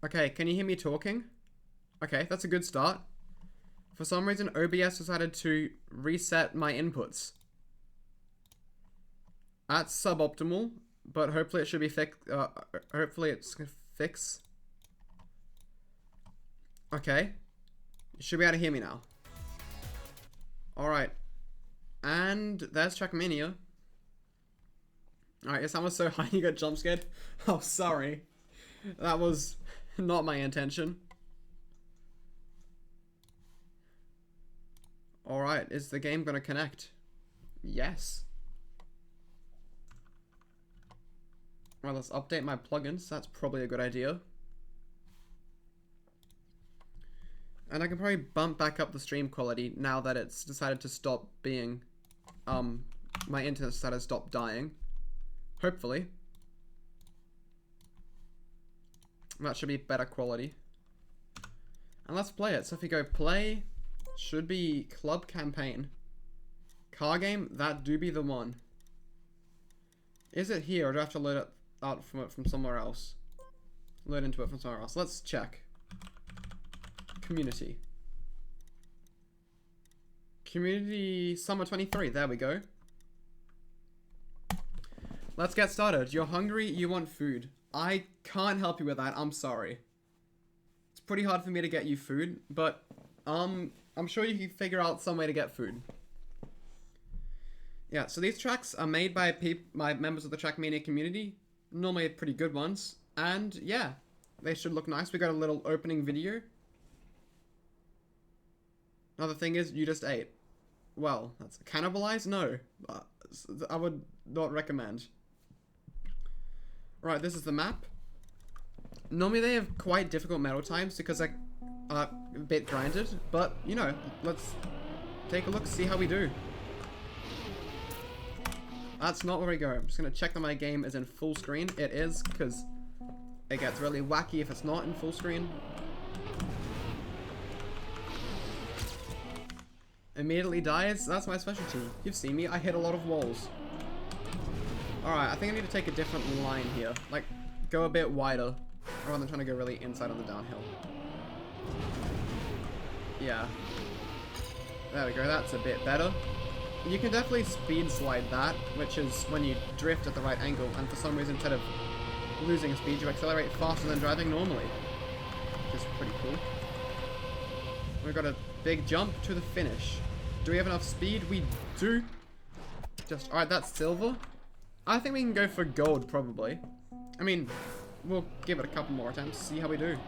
Okay, can you hear me talking? Okay, that's a good start. For some reason, OBS decided to reset my inputs. That's suboptimal, but hopefully it should be fixed. Hopefully it's gonna fix. Okay. You should be able to hear me now. Alright. And there's Trackmania. Alright, your sound was so high you got jump scared. Oh, sorry. That was not my intention. Alright, is the game gonna connect? Yes. Well, let's update my plugins. That's probably a good idea. And I can probably bump back up the stream quality now that it's decided to stop being, my internet decided to stop dying. Hopefully. That should be better quality. And let's play it. So if you go play, should be club campaign. Car game, that do be the one. Is it here or do I have to load it out from it from somewhere else? Load into it from somewhere else. Let's check. Community. Community Summer 23. There we go. Let's get started. You're hungry, you want food. I can't help you with that. I'm sorry. It's pretty hard for me to get you food, but I'm sure you can figure out some way to get food. Yeah, so these tracks are made by members of the Trackmania community. Normally pretty good ones. And yeah, they should look nice. We got a little opening video. Another thing is, you just ate. Well, that's cannibalized? No. I would not recommend. Right, this is the map. Normally they have quite difficult metal times because they're a bit grinded. But, you know, let's take a look, see how we do. That's not where we go. I'm just going to check that my game is in full screen. It is, because it gets really wacky if it's not in full screen. Immediately dies. That's my specialty. You've seen me. I hit a lot of walls. Alright, I think I need to take a different line here. Like, go a bit wider. Rather than trying to go really inside on the downhill. Yeah. There we go. That's a bit better. You can definitely speed slide that, which is when you drift at the right angle. And for some reason, instead of losing speed, you accelerate faster than driving normally. Which is pretty cool. We've got a big jump to the finish. Do we have enough speed? We do. Just, alright, that's silver. I think we can go for gold, probably. I mean, we'll give it a couple more attempts, see how we do.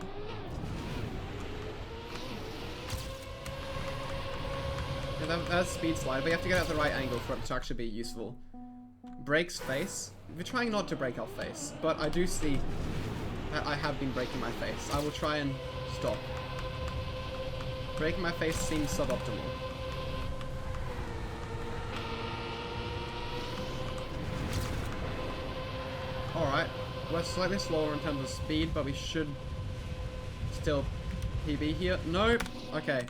Yeah, that's speed slide, but you have to get at the right angle for it to actually be useful. Brakes face. We're trying not to break our face, but I do see that I have been breaking my face. I will try and stop. Breaking my face seems suboptimal. Alright, we're slightly slower in terms of speed, but we should still PB here. Nope. Okay.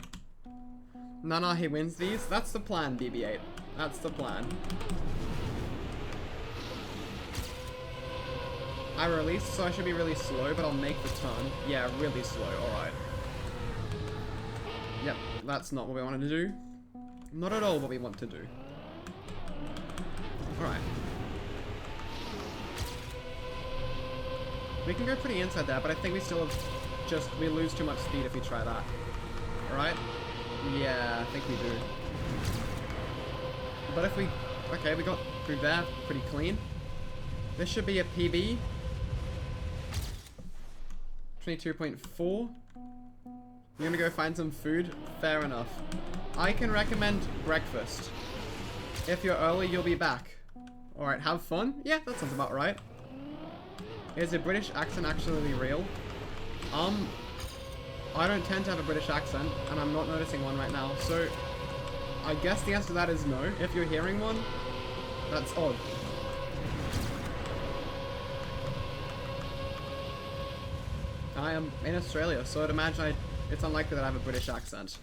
Nana, he wins these. That's the plan, BB-8. That's the plan. I release, so I should be really slow, but I'll make the turn. Yeah, really slow. Alright. Yep, that's not what we wanted to do. Not at all what we want to do. Alright. We can go pretty inside there, but I think we still have we lose too much speed if we try that. Alright? Yeah, I think we do. But if we... Okay, we got through there pretty clean. This should be a PB. 22.4. You're gonna go find some food? Fair enough. I can recommend breakfast. If you're early, you'll be back. Alright, have fun? Yeah, that sounds about right. Is a British accent actually real? I don't tend to have a British accent, and I'm not noticing one right now, so I guess the answer to that is no. If you're hearing one, that's odd. I am in Australia, so I'd imagine it's unlikely that I have a British accent.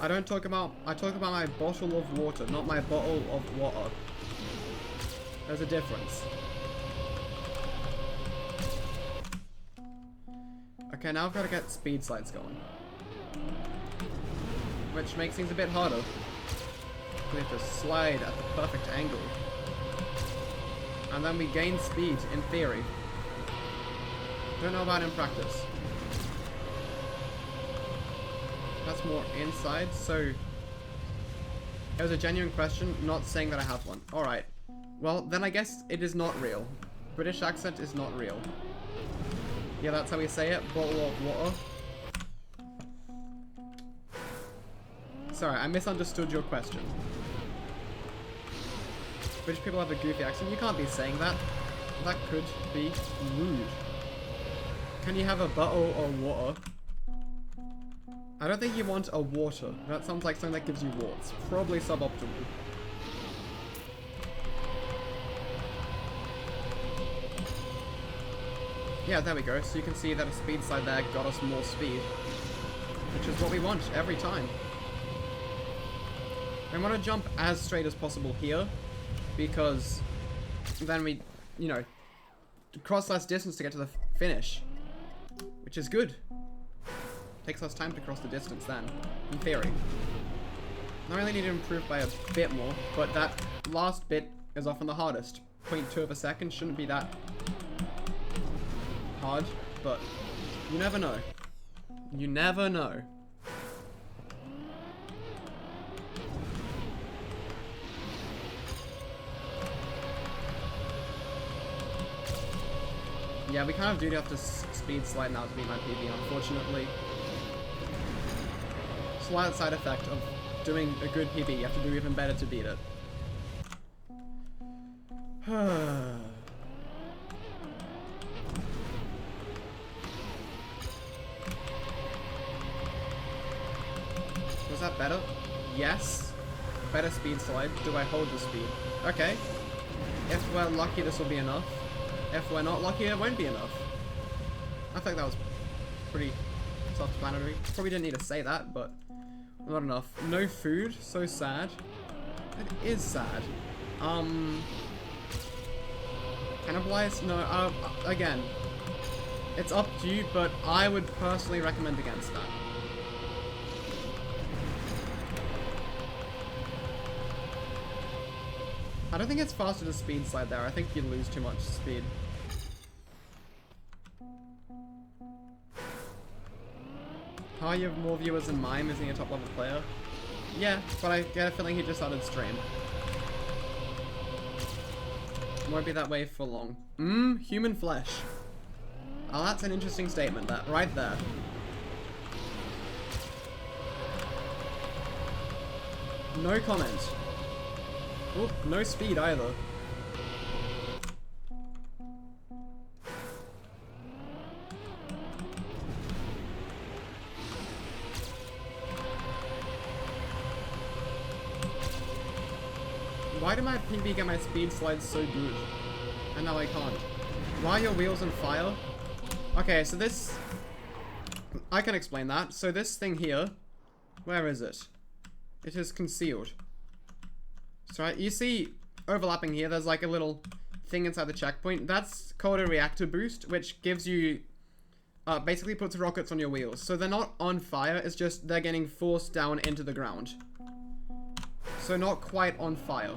I talk about my bottle of water, not my bottle of water. There's a difference. Okay, now I've got to get speed slides going. Which makes things a bit harder. We have to slide at the perfect angle. And then we gain speed, in theory. Don't know about in practice. That's more inside, so... It was a genuine question, not saying that I have one. Alright. Well, then I guess it is not real. British accent is not real. Yeah, that's how we say it. Bottle of water. Sorry, I misunderstood your question. British people have a goofy accent. You can't be saying that. That could be rude. Can you have a bottle or water? I don't think you want a water. That sounds like something that gives you warts. Probably suboptimal. Yeah, there we go. So you can see that a speed slide there got us more speed. Which is what we want every time. I want to jump as straight as possible here. Because then we, you know, cross less distance to get to the finish. Which is good. Takes less time to cross the distance then, in theory. I really need to improve by a bit more, but that last bit is often the hardest. 0.2 of a second shouldn't be that hard, but you never know. You never know. Yeah, we kind of do have to speed slide now to beat my PB, unfortunately. Slight side effect of doing a good PB, you have to do even better to beat it. Was that better? Yes. Better speed slide. Do I hold the speed? Okay. If we're lucky, this will be enough. If we're not lucky, it won't be enough. I think that was pretty self-explanatory. Probably didn't need to say that, but not enough. No food? So sad. It is sad. Cannibalize? No, again. It's up to you, but I would personally recommend against that. I don't think it's faster to speed slide there. I think you lose too much speed. How you have more viewers than mine isn't a top level player? Yeah, but I get a feeling he just started stream. Won't be that way for long. Human flesh. Oh, that's an interesting statement, that right there. No comment. Oh, no speed either. Why do my PB get my speed slides so good? And now I can't. Why are your wheels on fire? Okay, so this... I can explain that. So this thing here... Where is it? It is concealed. So you see overlapping here, there's like a little thing inside the checkpoint. That's called a reactor boost, which gives you... basically puts rockets on your wheels. So they're not on fire, it's just they're getting forced down into the ground. So not quite on fire.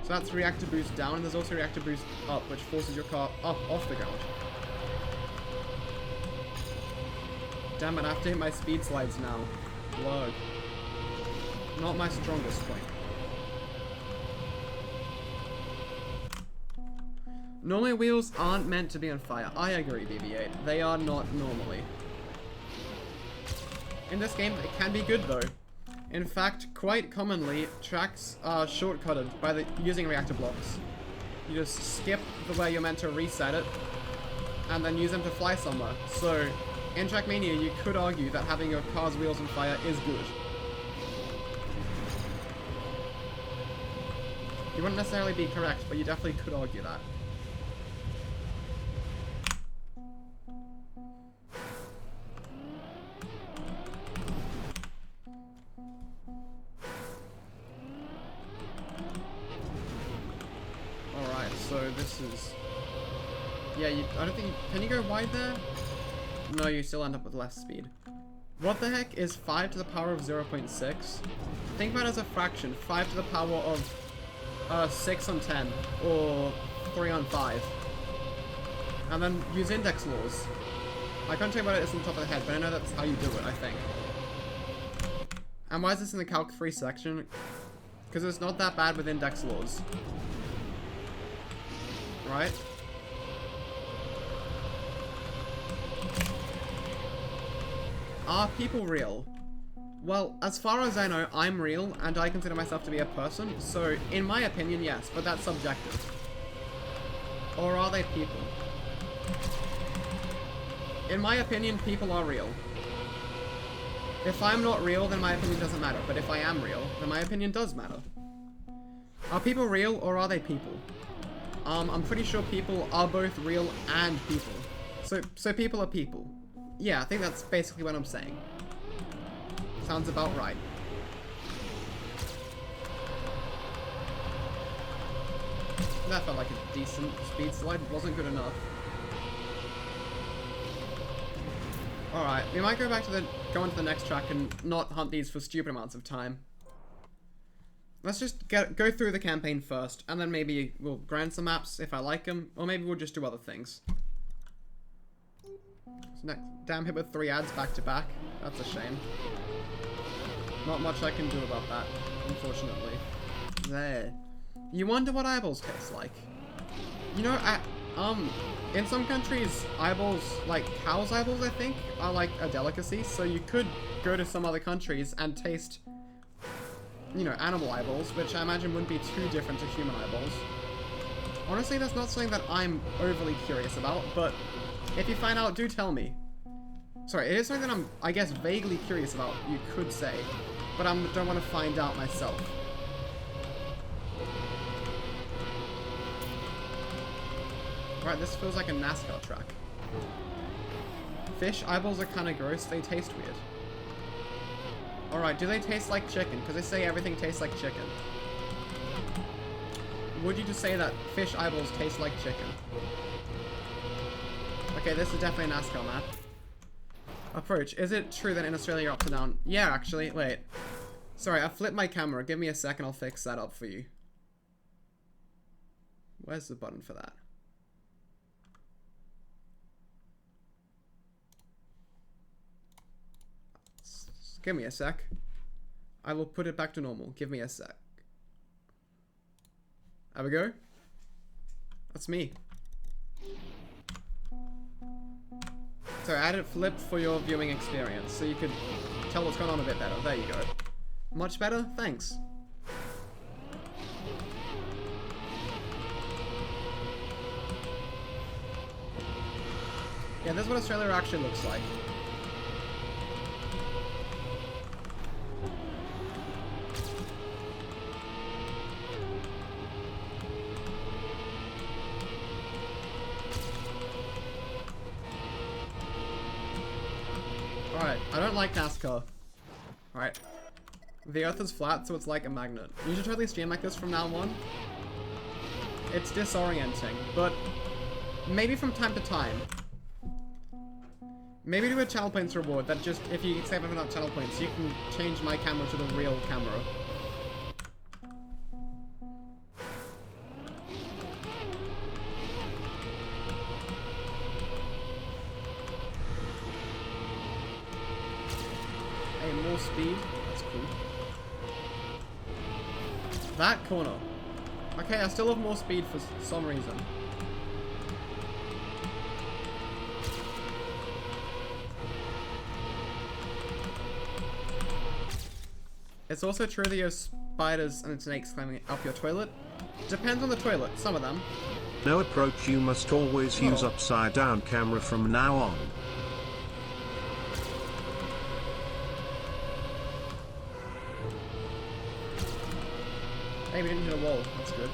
So that's reactor boost down, and there's also reactor boost up, which forces your car up off the ground. Damn it, I have to hit my speed slides now. Lug. Not my strongest point. Normally wheels aren't meant to be on fire. I agree, BB-8. They are not normally. In this game, it can be good though. In fact, quite commonly, tracks are shortcutted by using reactor blocks. You just skip the way you're meant to reset it, and then use them to fly somewhere. So, in Trackmania, you could argue that having your car's wheels on fire is good. You wouldn't necessarily be correct, but you definitely could argue that. Alright, so this is... Yeah, I don't think... Can you go wide there? No, you still end up with less speed. What the heck is 5 to the power of 0.6? Think about it as a fraction. 5 to the power of 6 on 10. Or 3 on 5. And then use index laws. I can't tell you what it is on the top of the head, but I know that's how you do it, I think. And why is this in the Calc 3 section? Because it's not that bad with index laws. Right? Are people real? Well, as far as I know, I'm real, and I consider myself to be a person, so in my opinion, yes, but that's subjective. Or are they people? In my opinion, people are real. If I'm not real, then my opinion doesn't matter, but if I am real, then my opinion does matter. Are people real, or are they people? I'm pretty sure people are both real and people. So people are people. Yeah, I think that's basically what I'm saying. Sounds about right. That felt like a decent speed slide. Wasn't good enough. Alright, we might go on to the next track and not hunt these for stupid amounts of time. Let's just go through the campaign first, and then maybe we'll grind some maps if I like them, or maybe we'll just do other things. So next, damn, hit with 3 ads back to back. That's a shame. Not much I can do about that, unfortunately. There. You wonder what eyeballs taste like. You know, in some countries, eyeballs, like cow's eyeballs, I think, are like a delicacy, so you could go to some other countries and taste, you know, animal eyeballs, which I imagine wouldn't be too different to human eyeballs. Honestly, that's not something that I'm overly curious about, but if you find out, do tell me. Sorry, it is something that I'm, I guess, vaguely curious about, you could say, but I don't want to find out myself. Right, this feels like a NASCAR track. Fish eyeballs are kind of gross, they taste weird. Alright, do they taste like chicken? Because they say everything tastes like chicken. Would you just say that fish eyeballs taste like chicken? Okay, this is definitely a NASCAR map. Approach. Is it true that in Australia you're up to down? Yeah, actually. Wait. Sorry, I flipped my camera. Give me a second, I'll fix that up for you. Where's the button for that? Give me a sec. I will put it back to normal. Give me a sec. There we go. That's me. So I added flip for your viewing experience, so you could tell what's going on a bit better. There you go. Much better? Thanks. Yeah, this is what Australia actually looks like. Alright, I don't like NASCAR. Alright. The earth is flat, so it's like a magnet. You should totally stream like this from now on. It's disorienting, but maybe from time to time. Maybe do a channel points reward that just, if you save enough channel points, you can change my camera to the real camera. Hey, more speed. That's cool. That corner. Okay, I still have more speed for some reason. It's also true that you have spiders and snakes climbing up your toilet. Depends on the toilet, some of them. No approach, you must always use upside down camera from now on. Hey, we didn't hit a wall. That's good.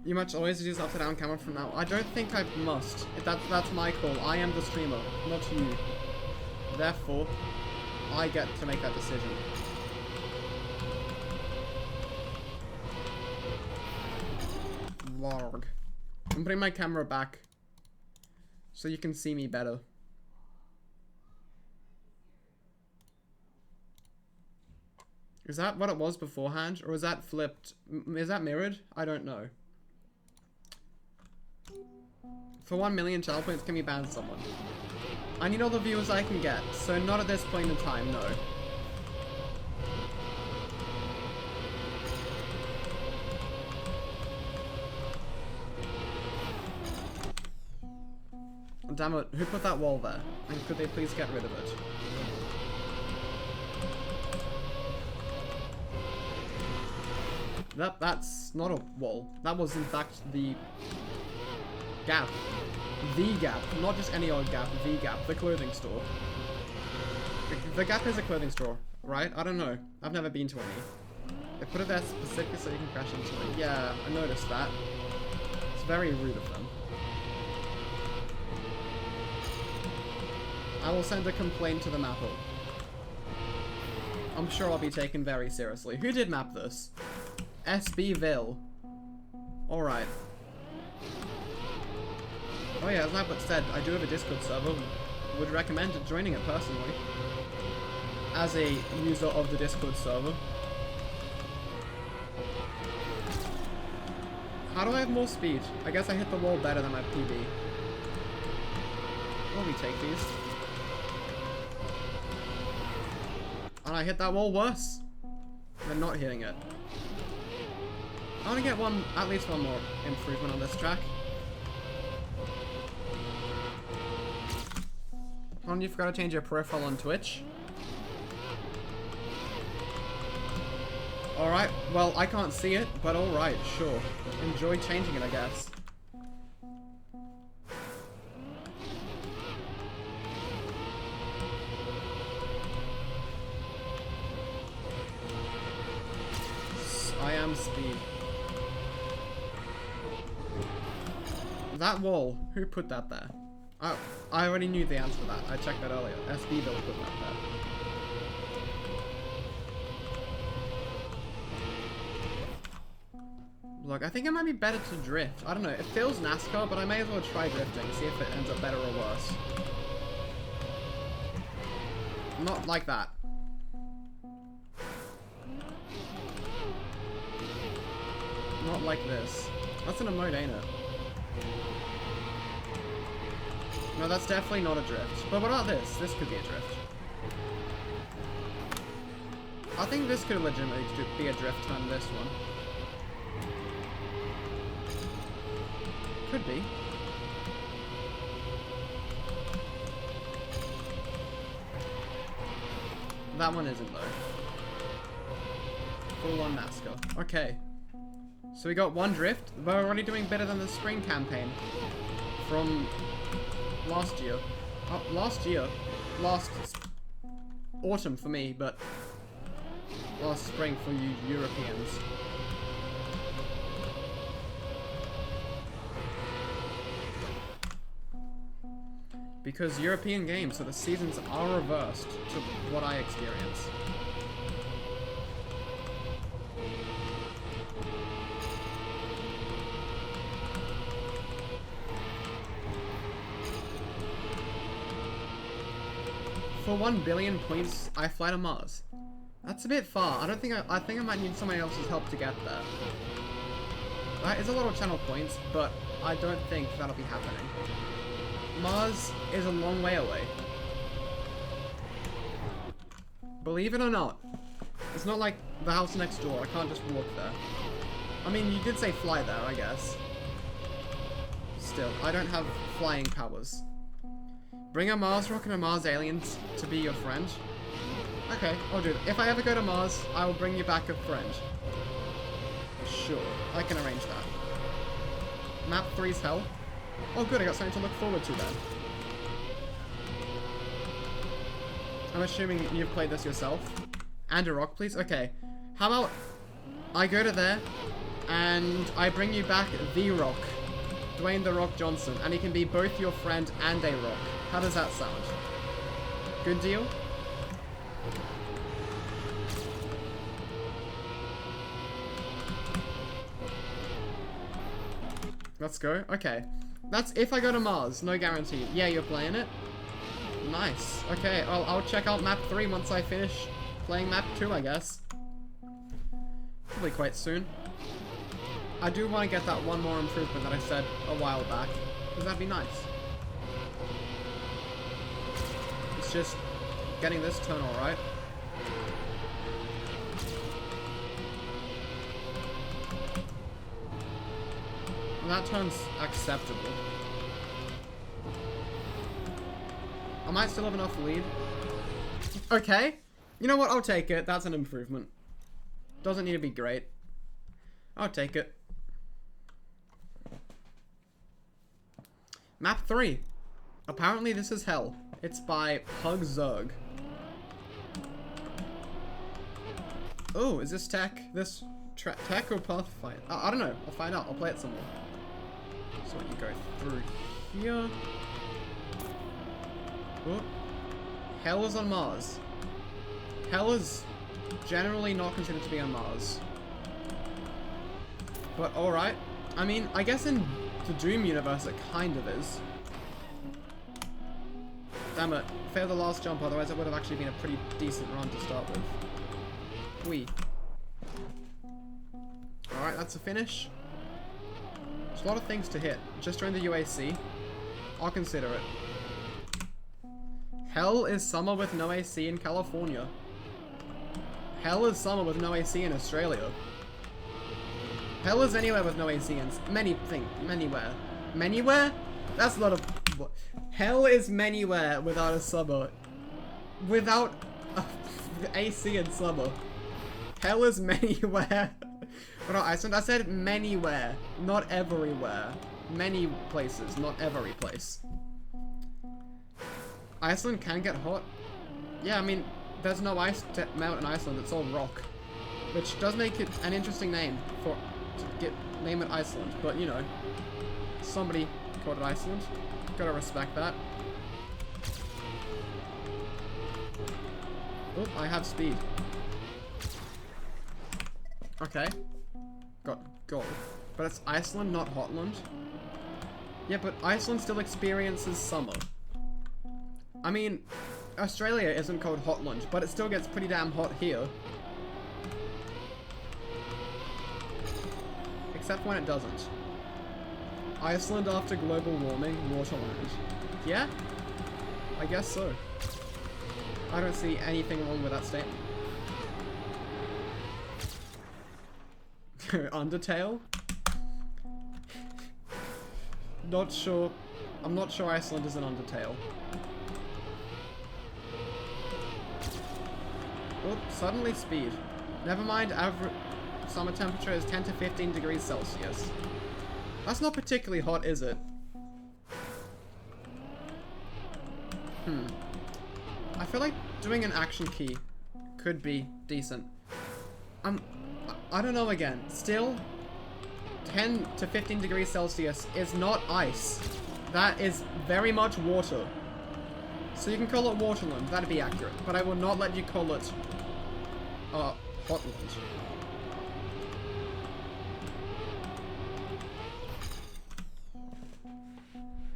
You must always use upside down camera from now. I don't think I must. That's my call. I am the streamer, not you. Therefore, I get to make that decision. Lord. I'm putting my camera back. so you can see me better. Is that what it was beforehand? Or is that flipped? Is that mirrored? I don't know. For 1 million channel points, can we ban someone? I need all the viewers I can get, so not at this point in time, no. Damn it, who put that wall there? And could they please get rid of it? That's not a wall. That was in fact the Gap. The Gap. Not just any old Gap, the Gap. The clothing store. The Gap is a clothing store, right? I don't know. I've never been to any. They put it there specifically so you can crash into it. Yeah, I noticed that. It's very rude of them. I will send a complaint to the mapper. I'm sure I'll be taken very seriously. Who did map this? SBville. Alright. Oh yeah, as Nightbot said, I do have a Discord server. Would recommend joining it personally. As a user of the Discord server. How do I have more speed? I guess I hit the wall better than my PB. Will we take these? And I hit that wall worse than not hitting it. I want to get at least one more improvement on this track. Oh, and you forgot to change your profile on Twitch. Alright, well, I can't see it, but alright, sure. Enjoy changing it, I guess. I am speed. That wall, who put that there? Oh, I already knew the answer to that. I checked that earlier. SBville put that there. Look, I think it might be better to drift. I don't know. It feels NASCAR, but I may as well try drifting, see if it ends up better or worse. Not like that. Not like this. That's an emote, ain't it? No, that's definitely not a drift. But what about this? This could be a drift. I think this could legitimately be a drift turn, this one. Could be. That one isn't, though. Full on NASCAR. Okay. So we got one drift. We're already doing better than the spring campaign from last year. Oh, last autumn for me, but last spring for you Europeans. Because European games, so the seasons are reversed to what I experience. For 1 billion points, I fly to Mars. That's a bit far. I think I might need somebody else's help to get there. That is a lot of channel points, but I don't think that'll be happening. Mars is a long way away. Believe it or not, it's not like the house next door. I can't just walk there. I mean, you did say fly there, I guess. Still, I don't have flying powers. Bring a Mars rock and a Mars alien to be your friend. Okay, I'll do that. If I ever go to Mars, I will bring you back a friend. Sure, I can arrange that. Map 3's hell. Oh good, I got something to look forward to then. I'm assuming you've played this yourself. And a rock, please? Okay. How about I go to there, and I bring you back the Rock. Dwayne The Rock Johnson, and he can be both your friend and a rock. How does that sound? Good deal? Let's go. Okay. That's if I go to Mars. No guarantee. Yeah, you're playing it? Nice. Okay, well, I'll check out map 3 once I finish playing map 2, I guess. Probably quite soon. I do want to get that one more improvement that I said a while back, because that'd be nice. It's just getting this turn alright. And that turn's acceptable. I might still have enough lead. Okay. You know what? I'll take it. That's an improvement. Doesn't need to be great. I'll take it. Map 3. Apparently this is hell. It's by Pug Zerg. Oh, is this tech? This tech or Pathfinder? I don't know. I'll find out. I'll play it some more. So you go through here. Oh. Hell is on Mars. Hell is generally not considered to be on Mars. But alright. I mean, I guess in the Doom universe it kind of is. Damn it. Failed the last jump, otherwise it would have actually been a pretty decent run to start with. Whee. Alright, that's a finish. There's a lot of things to hit. Just joined the UAC. I'll consider it. Hell is summer with no AC in California. Hell is summer with no AC in Australia. Hell is anywhere with no AC in manywhere. Manywhere? That's not a... Hell is manywhere without a summer. Without AC in summer. Hell is manywhere. What Iceland? I said manywhere, not everywhere. Many places, not every place. Iceland can get hot. Yeah, I mean, there's no ice to melt in Iceland, it's all rock. Which does make it an interesting name name it Iceland, but you know, somebody called it Iceland. Gotta respect that. Oh, I have speed. Okay. Got gold. But it's Iceland, not Hotland. Yeah, but Iceland still experiences summer. I mean, Australia isn't called Hotland, but it still gets pretty damn hot here. Except when it doesn't. Iceland after global warming, waterland. Yeah? I guess so. I don't see anything wrong with that statement. Undertale? Not sure. I'm not sure Iceland is an Undertale. Oh, suddenly speed. Never mind, average summer temperature is 10 to 15 degrees Celsius. That's not particularly hot, is it? I feel like doing an action key could be decent. I don't know again. Still, 10 to 15 degrees Celsius is not ice. That is very much water. So you can call it Waterland, that'd be accurate. But I will not let you call it, Hotland.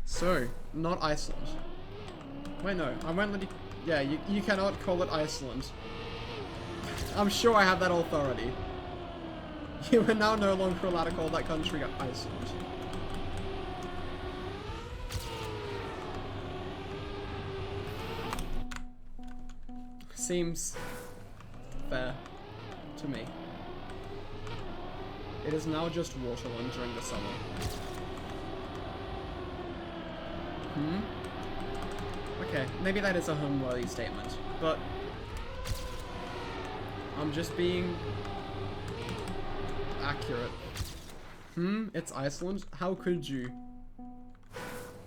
So, not Iceland. Wait, no, I won't let you... Yeah, you cannot call it Iceland. I'm sure I have that authority. You are now no longer allowed to call that country Iceland. Seems fair to me. It is now just Waterland during the summer. Okay, maybe that is a homeworthy statement, but I'm just being accurate. It's Iceland? How could you?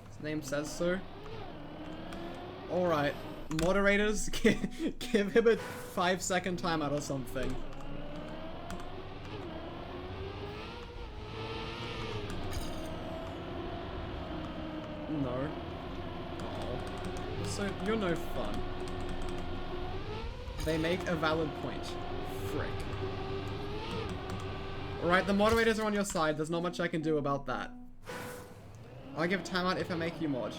His name says so. Alright, moderators, give him a 5-second timeout or something. No. Oh. So, you're no fun. They make a valid point. Frick. Alright, the moderators are on your side. There's not much I can do about that. I'll give timeout if I make you mod.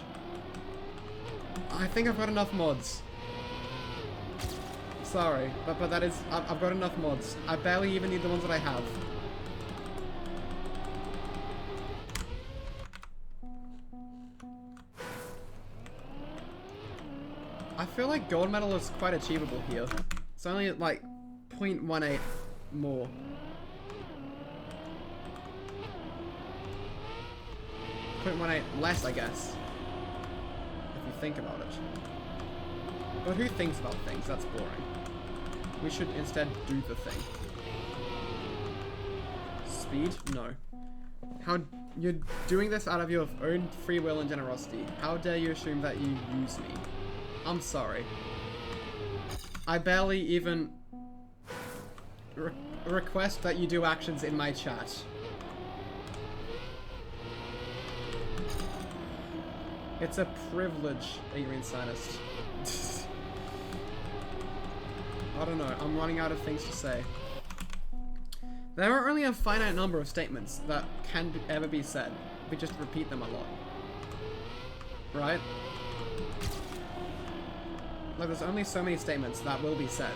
I think I've got enough mods. Sorry, but that is... I've got enough mods. I barely even need the ones that I have. I feel like gold medal is quite achievable here. It's only like 0.18 more. 0.18 less, I guess. If you think about it. But who thinks about things? That's boring. We should instead do the thing. Speed? No. How... You're doing this out of your own free will and generosity. How dare you assume that you use me? I'm sorry. I barely even request that you do actions in my chat. It's a privilege, Green Sinist. I don't know, I'm running out of things to say. There are only a finite number of statements that can ever be said. We just repeat them a lot. Right? Like, there's only so many statements that will be said.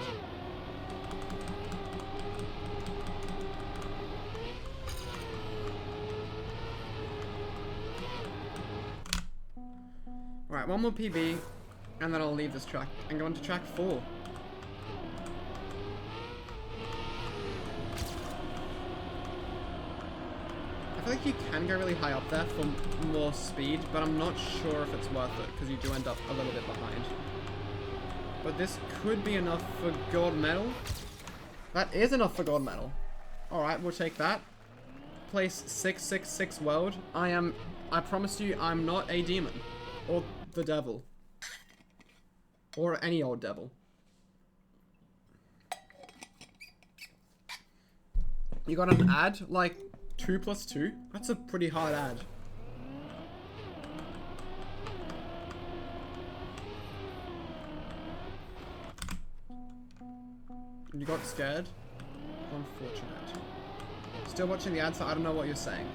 Alright, one more PB, and then I'll leave this track and go on to track 4. I feel like you can go really high up there for more speed, but I'm not sure if it's worth it, because you do end up a little bit behind. But this could be enough for gold medal. That is enough for gold medal. Alright, we'll take that. Place 666 world. I promise you, I'm not a demon. Or the devil. Or any old devil. You got an ad? Like 2 + 2? That's a pretty hard ad. You got scared? Unfortunate. Still watching the ad, so I don't know what you're saying.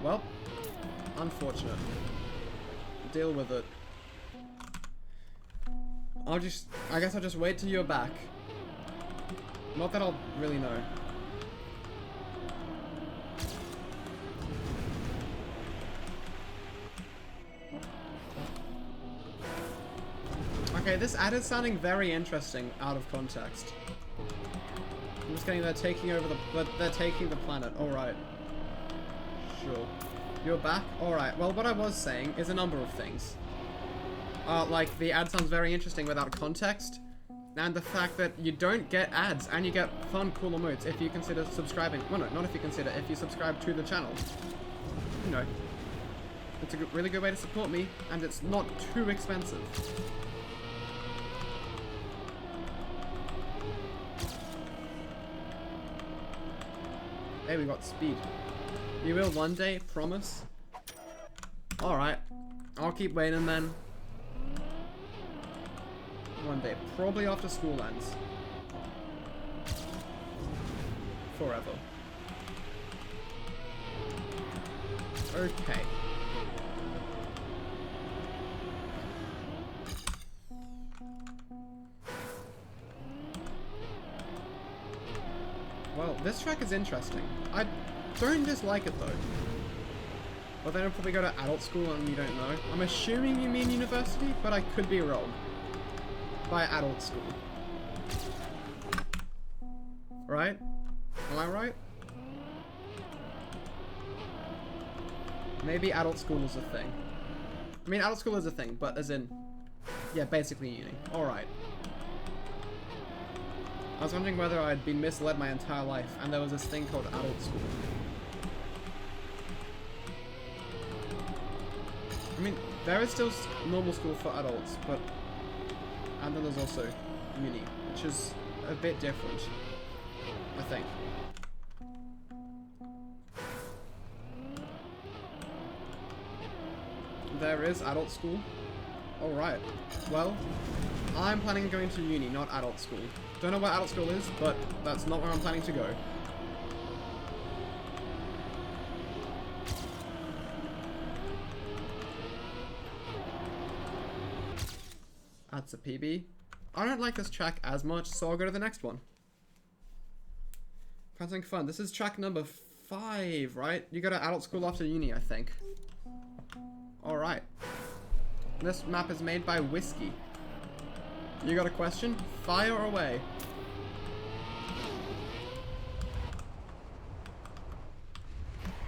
Well, unfortunate. Deal with it. I guess I'll just wait till you're back. Not that I'll really know. Okay, this ad is sounding very interesting out of context. I'm just getting they're taking over they're taking the planet. Alright. Sure. You're back? Alright. Well, what I was saying is a number of things. Like, the ad sounds very interesting without context. And the fact that you don't get ads and you get fun, cool emotes if you consider subscribing. Well, no, not if you consider, if you subscribe to the channel. You know. It's a really good way to support me, and it's not too expensive. Hey, we got speed. You will one day, promise? Alright. I'll keep waiting then. One day. Probably after school ends. Forever. Okay. Well, this track is interesting. I don't dislike it though. But then I'll probably go to adult school and you don't know. I'm assuming you mean university, but I could be wrong. By adult school. Right? Am I right? Maybe adult school is a thing. I mean, adult school is a thing, but as in... Yeah, basically uni. Alright. I was wondering whether I'd been misled my entire life, and there was this thing called adult school. I mean, there is still normal school for adults, but... And then there's also uni, which is a bit different, I think. There is adult school. Alright. Well, I'm planning on going to uni, not adult school. Don't know what adult school is, but that's not where I'm planning to go. That's a PB. I don't like this track as much, so I'll go to the next one. Find something fun. This is track number 5, right? You go to adult school after uni, I think. Alright. This map is made by Whiskey. You got a question? Fire away.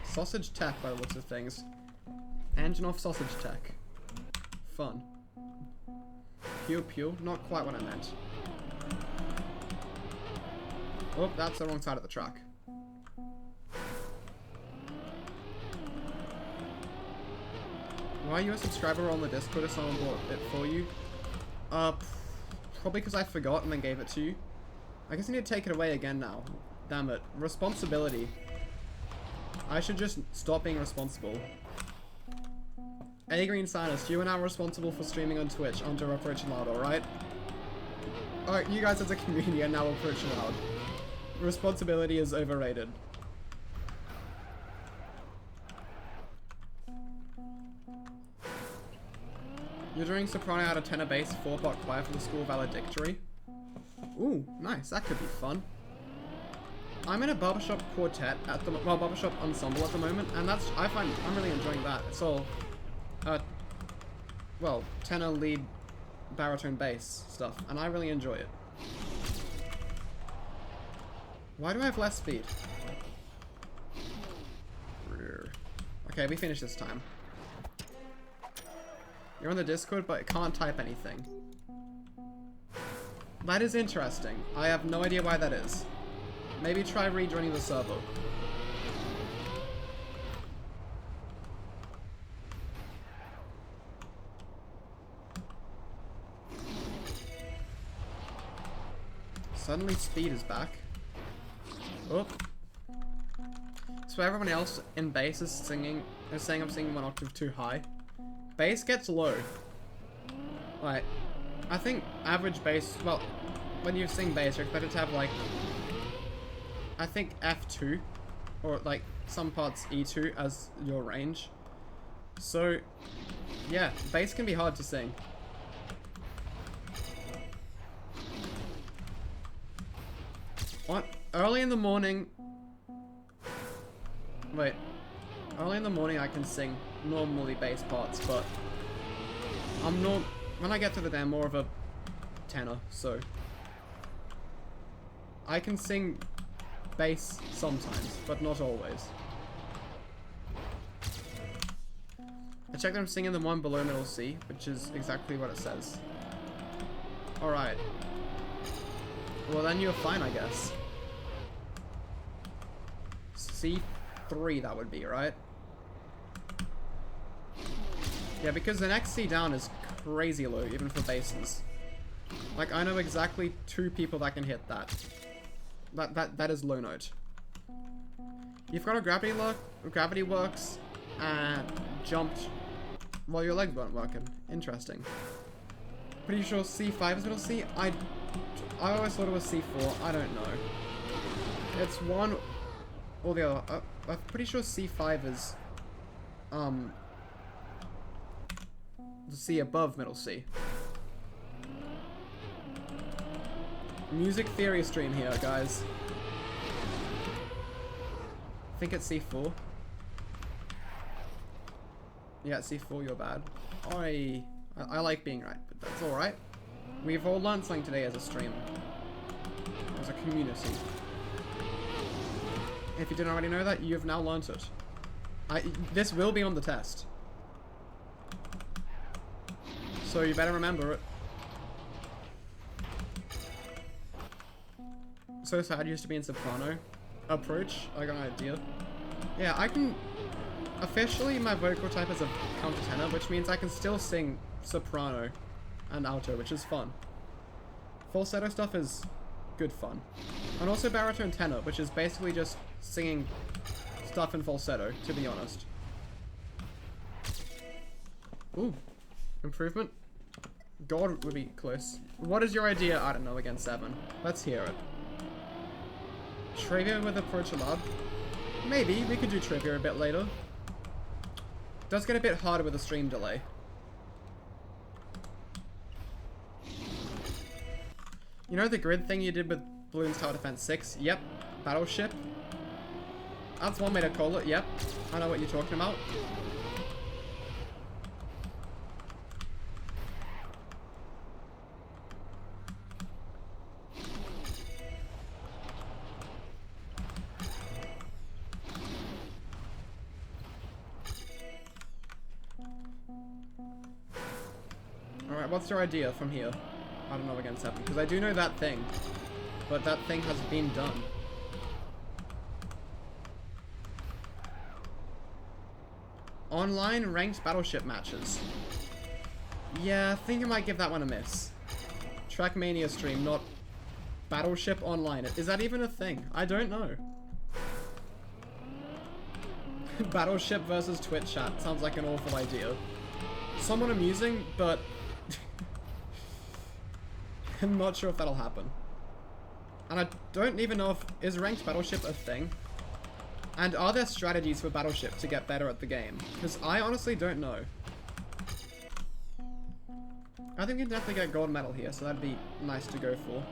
Sausage tech by the looks of things. Engine off sausage tech. Fun. Pew pew. Not quite what I meant. Oh, that's the wrong side of the track. Why are you a subscriber on the Discord if someone bought it for you? Probably because I forgot and then gave it to you. I guess I need to take it away again now. Damn it. Responsibility. I should just stop being responsible. A Green Sinus, you are now responsible for streaming on Twitch under ApproachAloud, alright? Alright, you guys as a community are now ApproachAloud. Responsibility is overrated. You're doing soprano out of tenor bass 4-part choir for the school valedictory. Ooh, nice, that could be fun. I'm in a barbershop quartet at the barbershop ensemble at the moment, and I'm really enjoying that. It's all well, tenor, lead, baritone, bass stuff, and I really enjoy it. Why do I have less speed? Okay, we finished this time. You're on the Discord, but can't type anything. That is interesting. I have no idea why that is. Maybe try rejoining the server. Suddenly speed is back. Oh. So everyone else in bass is saying I'm singing 1 octave too high. Bass gets low. Like, I think average bass, well, when you sing bass, you're expected to have like, I think F2, or like some parts E2 as your range. So, yeah, bass can be hard to sing. What? Early in the morning... Wait. Early in the morning I can sing normally bass parts, but when I get to the day, I'm more of a tenor, so I can sing bass sometimes, but not always. I checked that I'm singing the one below middle C, which is exactly what it says. Alright. Well then you're fine, I guess. C3 that would be, right? Yeah, because the next C down is crazy low, even for basses. Like, I know exactly 2 people that can hit that. That is low note. You've got a gravity works, and jumped while your legs weren't working. Interesting. Pretty sure C5 is middle C? I always thought it was C4. I don't know. It's one or the other. I'm pretty sure C5 is, the C above middle C. Music theory stream here, guys. I think it's C4. Yeah, it's C4, you're bad. I like being right, but that's alright. We've all learned something today as a stream. As a community. If you didn't already know that, you've now learnt it. This will be on the test. So you better remember it. So sad I used to be in soprano. Approach, I got an idea. Yeah, I can... Officially, my vocal type is a countertenor, which means I can still sing soprano and alto, which is fun. Falsetto stuff is good fun. And also baritone tenor, which is basically just singing stuff in falsetto, to be honest. Ooh. Improvement? God would be close. What is your idea? I don't know, against 7. Let's hear it. Trivia with ApproachAloud? Maybe, we could do trivia a bit later. Does get a bit harder with a stream delay. You know the grid thing you did with Bloons TD6? Yep. Battleship. That's one way to call it, yep. I know what you're talking about. Alright, what's your idea from here? I don't know against 7, because I do know that thing. But that thing has been done. Online ranked battleship matches. Yeah, I think I might give that one a miss. Trackmania stream, not battleship online. Is that even a thing? I don't know. Battleship versus Twitch chat sounds like an awful idea. Somewhat amusing, but I'm not sure if that'll happen. And I don't even know if is ranked battleship a thing. And are there strategies for battleship to get better at the game? Because I honestly don't know. I think we can definitely get gold medal here, so that'd be nice to go for.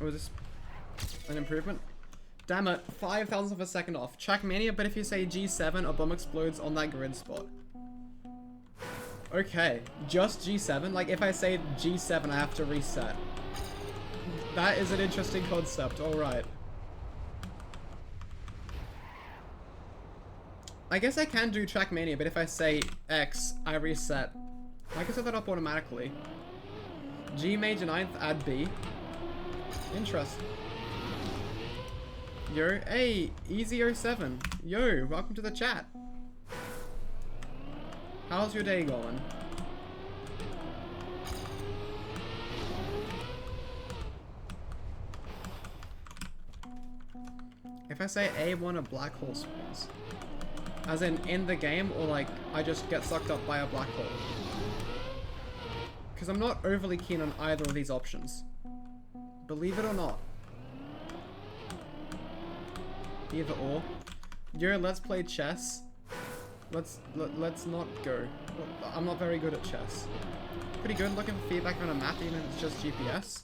Was this an improvement? Damn it, 5 thousandths of a second off. Trackmania, but if you say G7, a bomb explodes on that grid spot. Okay, just G7? Like, if I say G7, I have to reset. That is an interesting concept, alright. I guess I can do Trackmania, but if I say X, I reset. I can set that up automatically. G major 9th, add B. Interesting. Yo, hey, Easy07. Yo, welcome to the chat. How's your day going? If I say A1, a black hole spawns. As in the game, or like, I just get sucked up by a black hole? Because I'm not overly keen on either of these options. Believe it or not. Either or. Yo, let's play chess. Let's not go. I'm not very good at chess. Pretty good looking for feedback on a map, even if it's just GPS.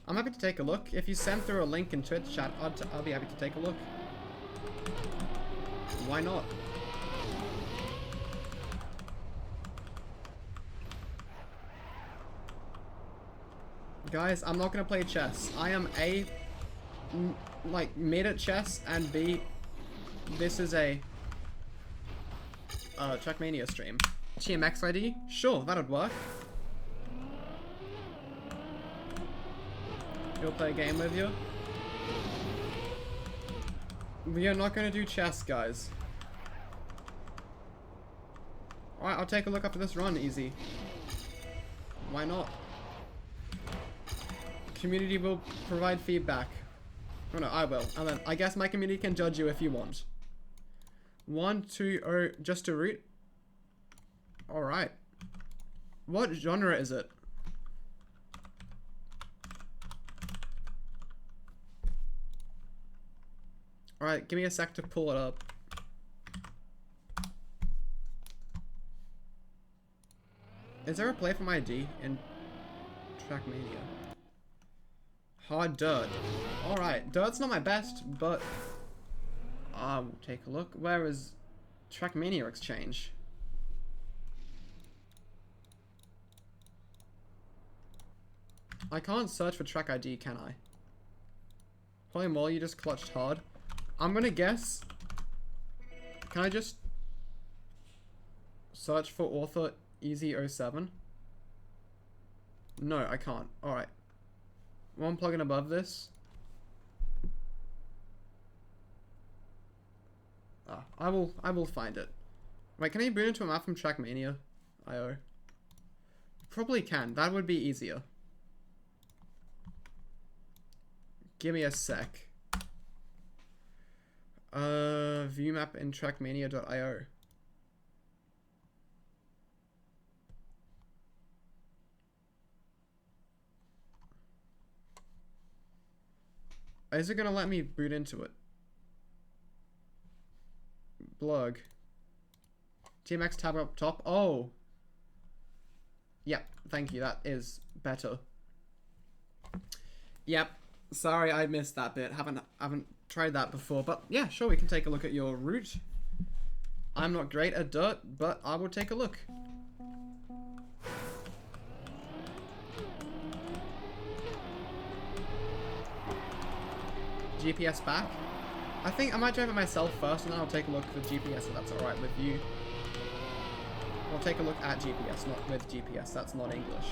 I'm happy to take a look. If you send through a link in Twitch chat, I'll be happy to take a look. Why not? Guys, I'm not gonna play chess. I am A, like, mid at chess, and B, this is a Trackmania stream. TMX ID? Sure, that'd work. You'll play a game with you? We are not gonna do chess, guys. Alright, I'll take a look after this run, easy. Why not? Community will provide feedback. Oh no, I will. And then I guess my community can judge you if you want. 1, 2, 0, just to root. Alright. What genre is it? Alright, give me a sec to pull it up. Is there a play from ID in Trackmania? Hard dirt. Alright, dirt's not my best, but I'll take a look. Where is Trackmania Exchange? I can't search for track ID, can I? Probably more, you just clutched hard. I'm gonna guess. Can I just search for author Easy07? No, I can't. Alright. One plugin above this. Ah, I will find it. Wait, can I boot into a map from Trackmania IO? Probably can. That would be easier. Give me a sec. View map in trackmania.io. Is it gonna let me boot into it? Blurg. TMX tab up top. Oh. Yep, thank you. That is better. Yep. Sorry, I missed that bit. Haven't tried that before, but yeah, sure, we can take a look at your route. I'm not great at dirt, but I will take a look. GPS back. I think I might drive it myself first, and then I'll take a look at the GPS if that's alright with you. We'll take a look at GPS, not with GPS. That's not English.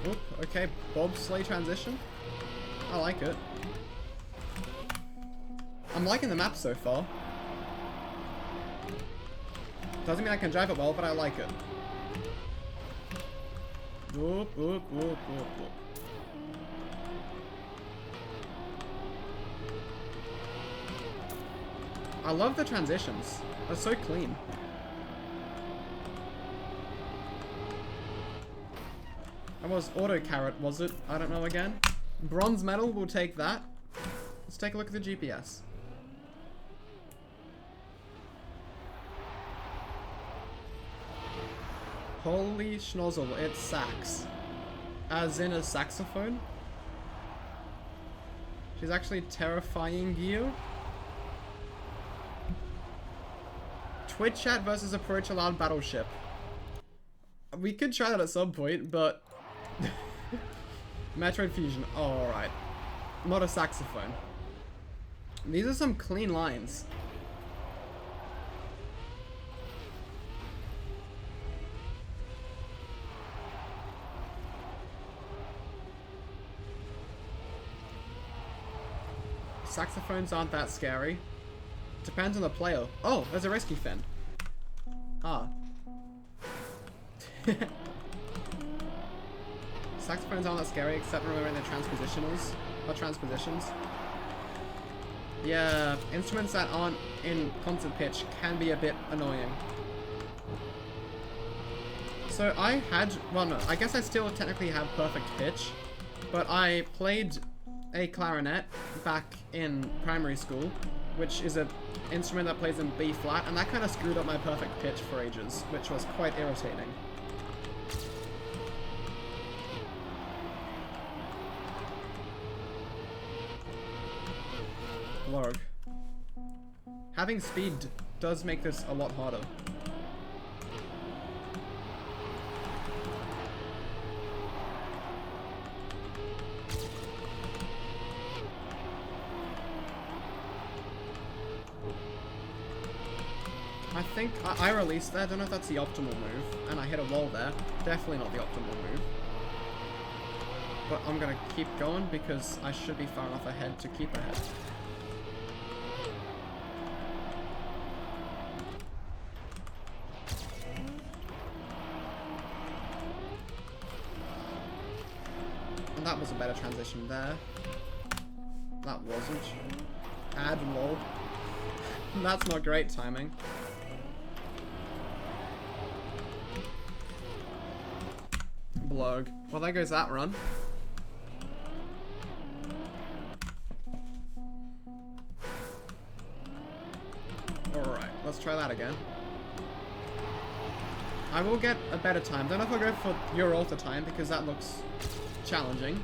Oop, okay, bobsleigh transition. I like it. I'm liking the map so far. Doesn't mean I can drive it well, but I like it. Whoop, whoop, whoop, whoop, whoop. I love the transitions. They're so clean. That was auto carrot, was it? I don't know again. Bronze medal, we'll take that. Let's take a look at the GPS. Holy schnozzle, it's sax. As in a saxophone? She's actually terrifying you. Twitch chat versus ApproachAloud battleship. We could try that at some point, but... Metroid Fusion, oh, alright. Not a saxophone. These are some clean lines. Saxophones aren't that scary. Depends on the player. Oh, there's a rescue fin. Ah. Saxophones aren't that scary, except remembering their transpositionals. Or transpositions. Yeah, instruments that aren't in constant pitch can be a bit annoying. So I had, well no, I guess I still technically have perfect pitch, but I played a clarinet back in primary school, which is an instrument that plays in B flat, and that kind of screwed up my perfect pitch for ages, which was quite irritating. Lord. Having speed does make this a lot harder. I think I released there. I don't know if that's the optimal move, and I hit a wall there. Definitely not the optimal move. But I'm gonna keep going because I should be far enough ahead to keep ahead. And that was a better transition there. That wasn't. Add lol. That's not great timing. Blurg. Well, there goes that run. Alright, let's try that again. I will get a better time. Don't know if I'll go for your alter time because that looks challenging.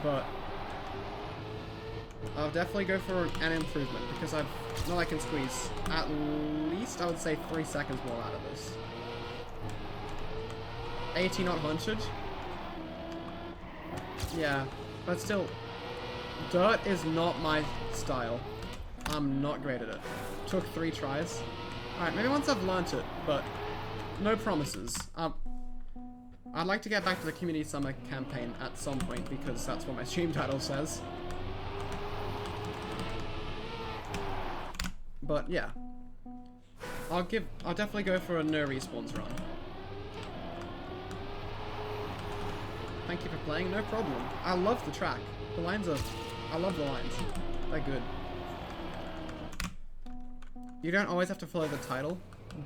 But I'll definitely go for an improvement because I know I can squeeze at least, I would say, 3 seconds more out of this. 80 not 100. Yeah, but still, dirt is not my style. I'm not great at it. Took 3 tries. Alright, maybe once I've learnt it, but no promises. I'd like to get back to the Community Summer campaign at some point because that's what my stream title says. But yeah. I'll definitely go for a no respawns run. Thank you for playing, no problem. I love the track. The lines are... I love the lines. They're good. You don't always have to follow the title.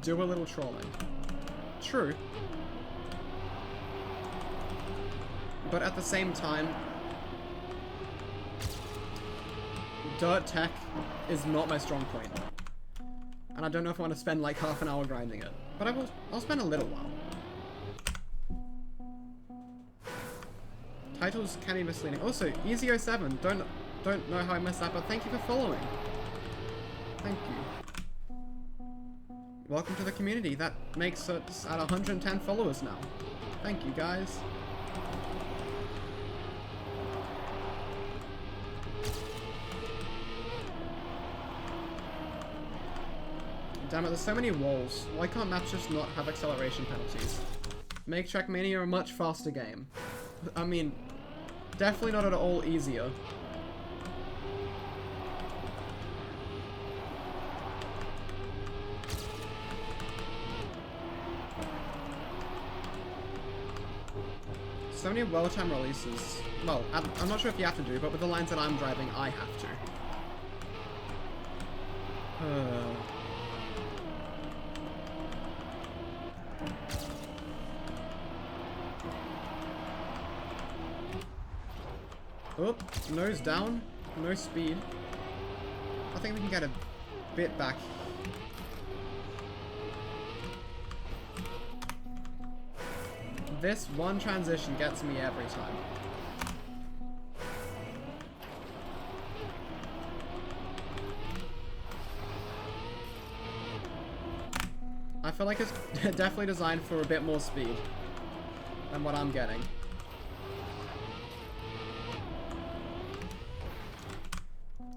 Do a little trolling. True. But at the same time, dirt tech is not my strong point. And I don't know if I want to spend like half an hour grinding it. But I'll spend a little while. Titles can be misleading. Also, Easy07, don't know how I messed that, but thank you for following. Thank you. Welcome to the community. That makes us at 110 followers now. Thank you, guys. Damn it, there's so many walls. Why can't maps just not have acceleration penalties? Make Trackmania a much faster game. I mean, definitely not at all easier. So many well-timed releases. Well, I'm not sure if you have to do, but with the lines that I'm driving, I have to. Oh, nose down, no speed. I think we can get a bit back. This one transition gets me every time. I feel like it's definitely designed for a bit more speed than what I'm getting.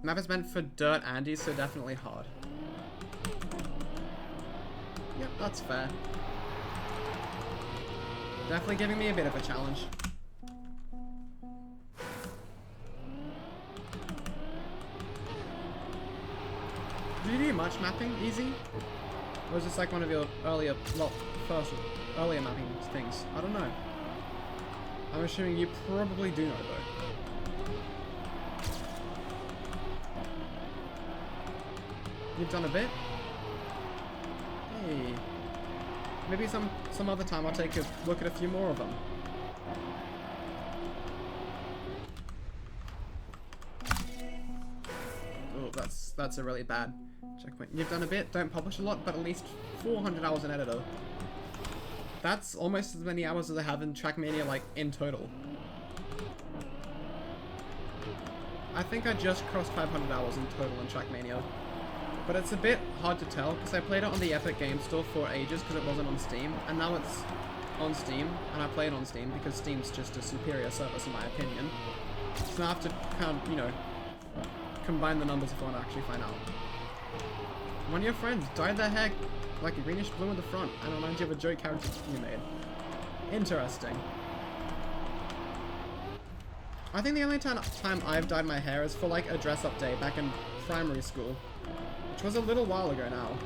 Map is meant for dirt Andy, so definitely hard. Yep, that's fair. Definitely giving me a bit of a challenge. Do you do much mapping, Easy? Or is this like one of your earlier, well, earlier mapping things? I don't know. I'm assuming you probably do know though. You've done a bit? Hey. Maybe some other time I'll take a look at a few more of them. Oh, that's a really bad checkpoint. You've done a bit, don't publish a lot, but at least 400 hours in editor. That's almost as many hours as I have in Trackmania, like, in total. I think I just crossed 500 hours in total in Trackmania. But it's a bit hard to tell, because I played it on the Epic Game Store for ages because it wasn't on Steam, and now it's on Steam, and I play it on Steam because Steam's just a superior service in my opinion. So now I have to kind of, you know, combine the numbers if I want to actually find out. One of your friends dyed their hair like a greenish blue in the front, and it reminds you of a joke character you made. Interesting. I think the only time I've dyed my hair is for like a dress-up day back in primary school. Which was a little while ago now.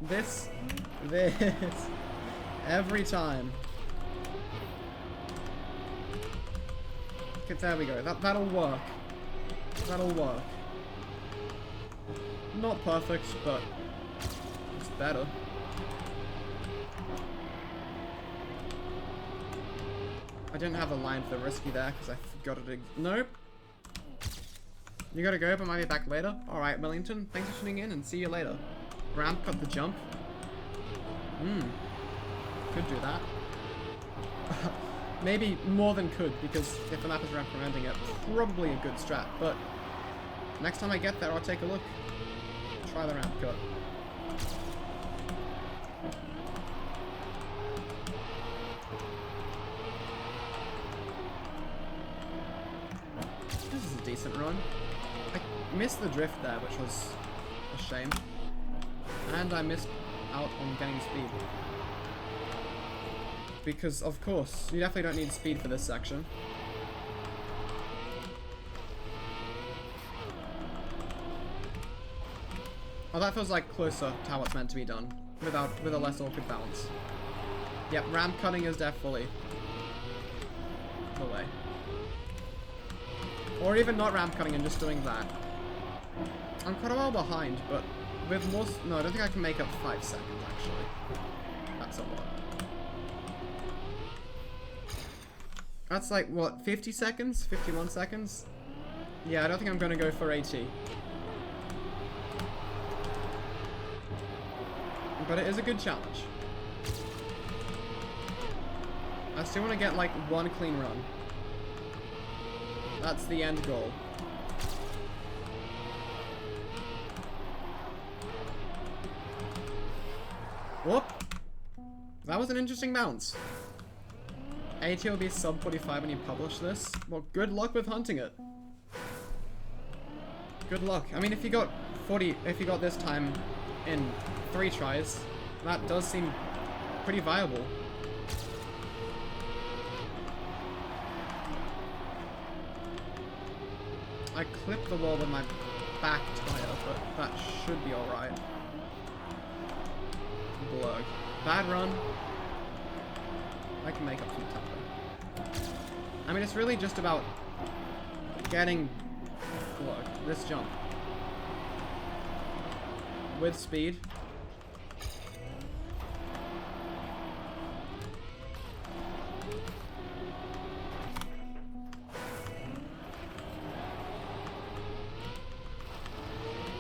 This, every time. Okay, there we go. That'll work. That'll work. Not perfect, but it's better. I didn't have a line for risky there because I forgot it. Nope. You gotta go, but might be back later. Alright, Wellington, thanks for tuning in and see you later. Ramp cut the jump. Could do that. Maybe more than could, because if the map is recommending it, probably a good strat, but next time I get there, I'll take a look. Try the ramp cut. This is a decent run. I missed the drift there, which was a shame. And I missed out on getting speed. Because, of course, you definitely don't need speed for this section. Oh, that feels like closer to how it's meant to be done, with a less awkward balance. Yep, ramp cutting is definitely the way. Or even not ramp cutting and just doing that. I'm quite a while behind, but with most... No, I don't think I can make up 5 seconds, actually. That's a lot. That's like, what, 50 seconds? 51 seconds? Yeah, I don't think I'm going to go for 80. But it is a good challenge. I still want to get, like, 1 clean run. That's the end goal. Whoop! That was an interesting bounce. 80 will be sub 45 when you publish this. Well, good luck with hunting it. Good luck. I mean, if you got 40, if you got this time in 3 tries, that does seem pretty viable. I clipped the wall with my back tire, but that should be alright. Blurg. Bad run. I can make up some tempo. I mean, it's really just about getting Blurg, this jump. With speed.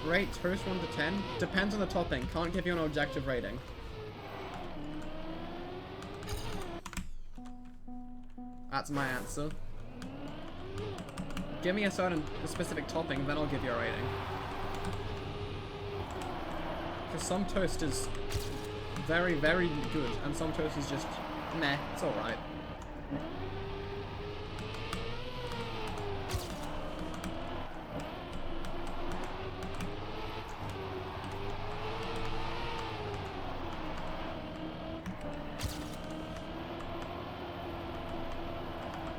Rate toast 1 to 10. Depends on the topping. Can't give you an objective rating. That's my answer. Give me a specific topping, then I'll give you a rating. Because some toast is very, very good, and some toast is just meh. It's alright.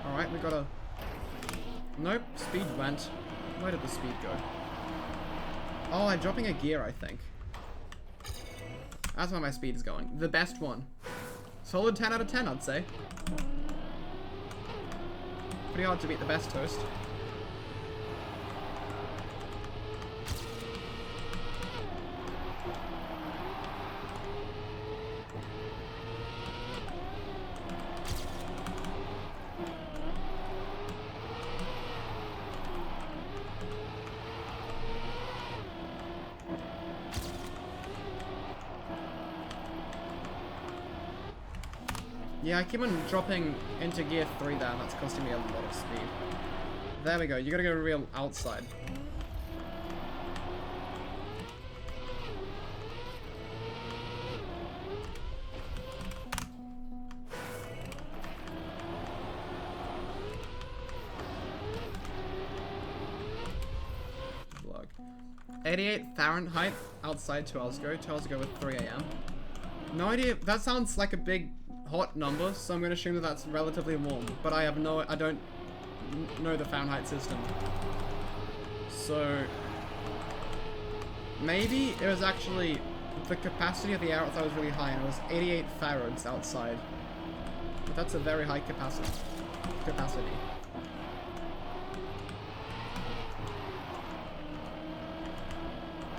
Alright, we got a... Nope, speed went. Where did the speed go? Oh, I'm dropping a gear, I think. That's where my speed is going. The best one. Solid 10 out of 10, I'd say. Pretty hard to beat the best toast. Yeah, I keep on dropping into gear 3 there, and that's costing me a lot of speed. There we go, you gotta go real outside. Vlog. 88 Fahrenheit outside 2 hours ago. 2 hours ago with 3 AM. No idea, that sounds like a big hot number, so I'm going to assume that that's relatively warm, but I don't know the Fahrenheit system. So maybe it was actually the capacity of the air outside was really high, and it was 88 farads outside. But that's a very high capacity.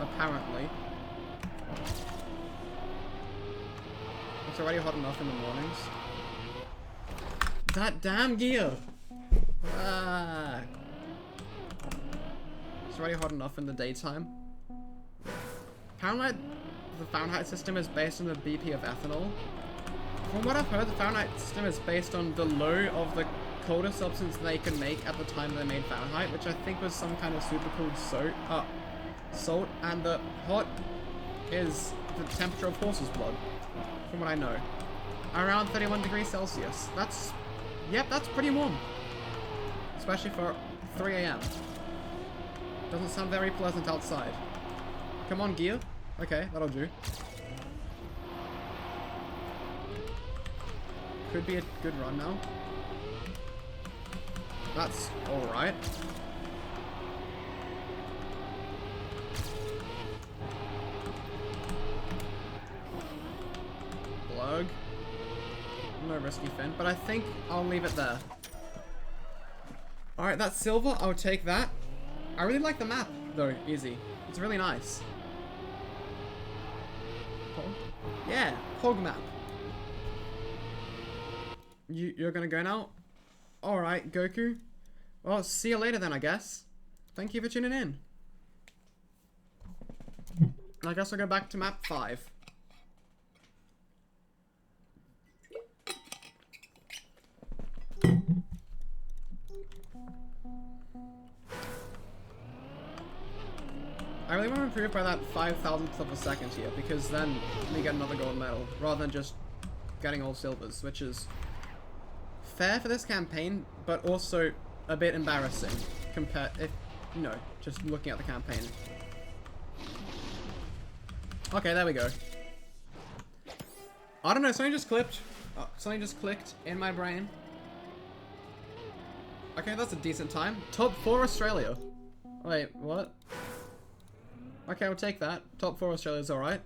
Apparently. It's already hot enough in the mornings. That damn gear! Ah. It's already hot enough in the daytime. Apparently, the Fahrenheit system is based on the BP of ethanol. From what I've heard, the Fahrenheit system is based on the low of the coldest substance they could make at the time they made Fahrenheit, which I think was some kind of super cooled salt, and the hot is the temperature of horse's blood. From what I know. Around 31 degrees Celsius. Yep, that's pretty warm. Especially for 3 AM. Doesn't sound very pleasant outside. Come on, gear. Okay, that'll do. Could be a good run now. That's alright. Blurg. risky fin, but I think I'll leave it there. Alright, that's silver. I'll take that. I really like the map, though, Easy. It's really nice. Pog? Yeah, Pog map. You're gonna go now? Alright, Goku. Well, see you later then, I guess. Thank you for tuning in. I guess I'll go back to map 5. I really want to improve by that 5,000th of a second here, because then we get another gold medal, rather than just getting all silvers, which is fair for this campaign, but also a bit embarrassing compared, if, you know, just looking at the campaign. Okay, there we go. I don't know, something just clicked in my brain. Okay, that's a decent time. Top 4 Australia. Wait, what? Okay, we'll take that. Top 4 Australia is alright.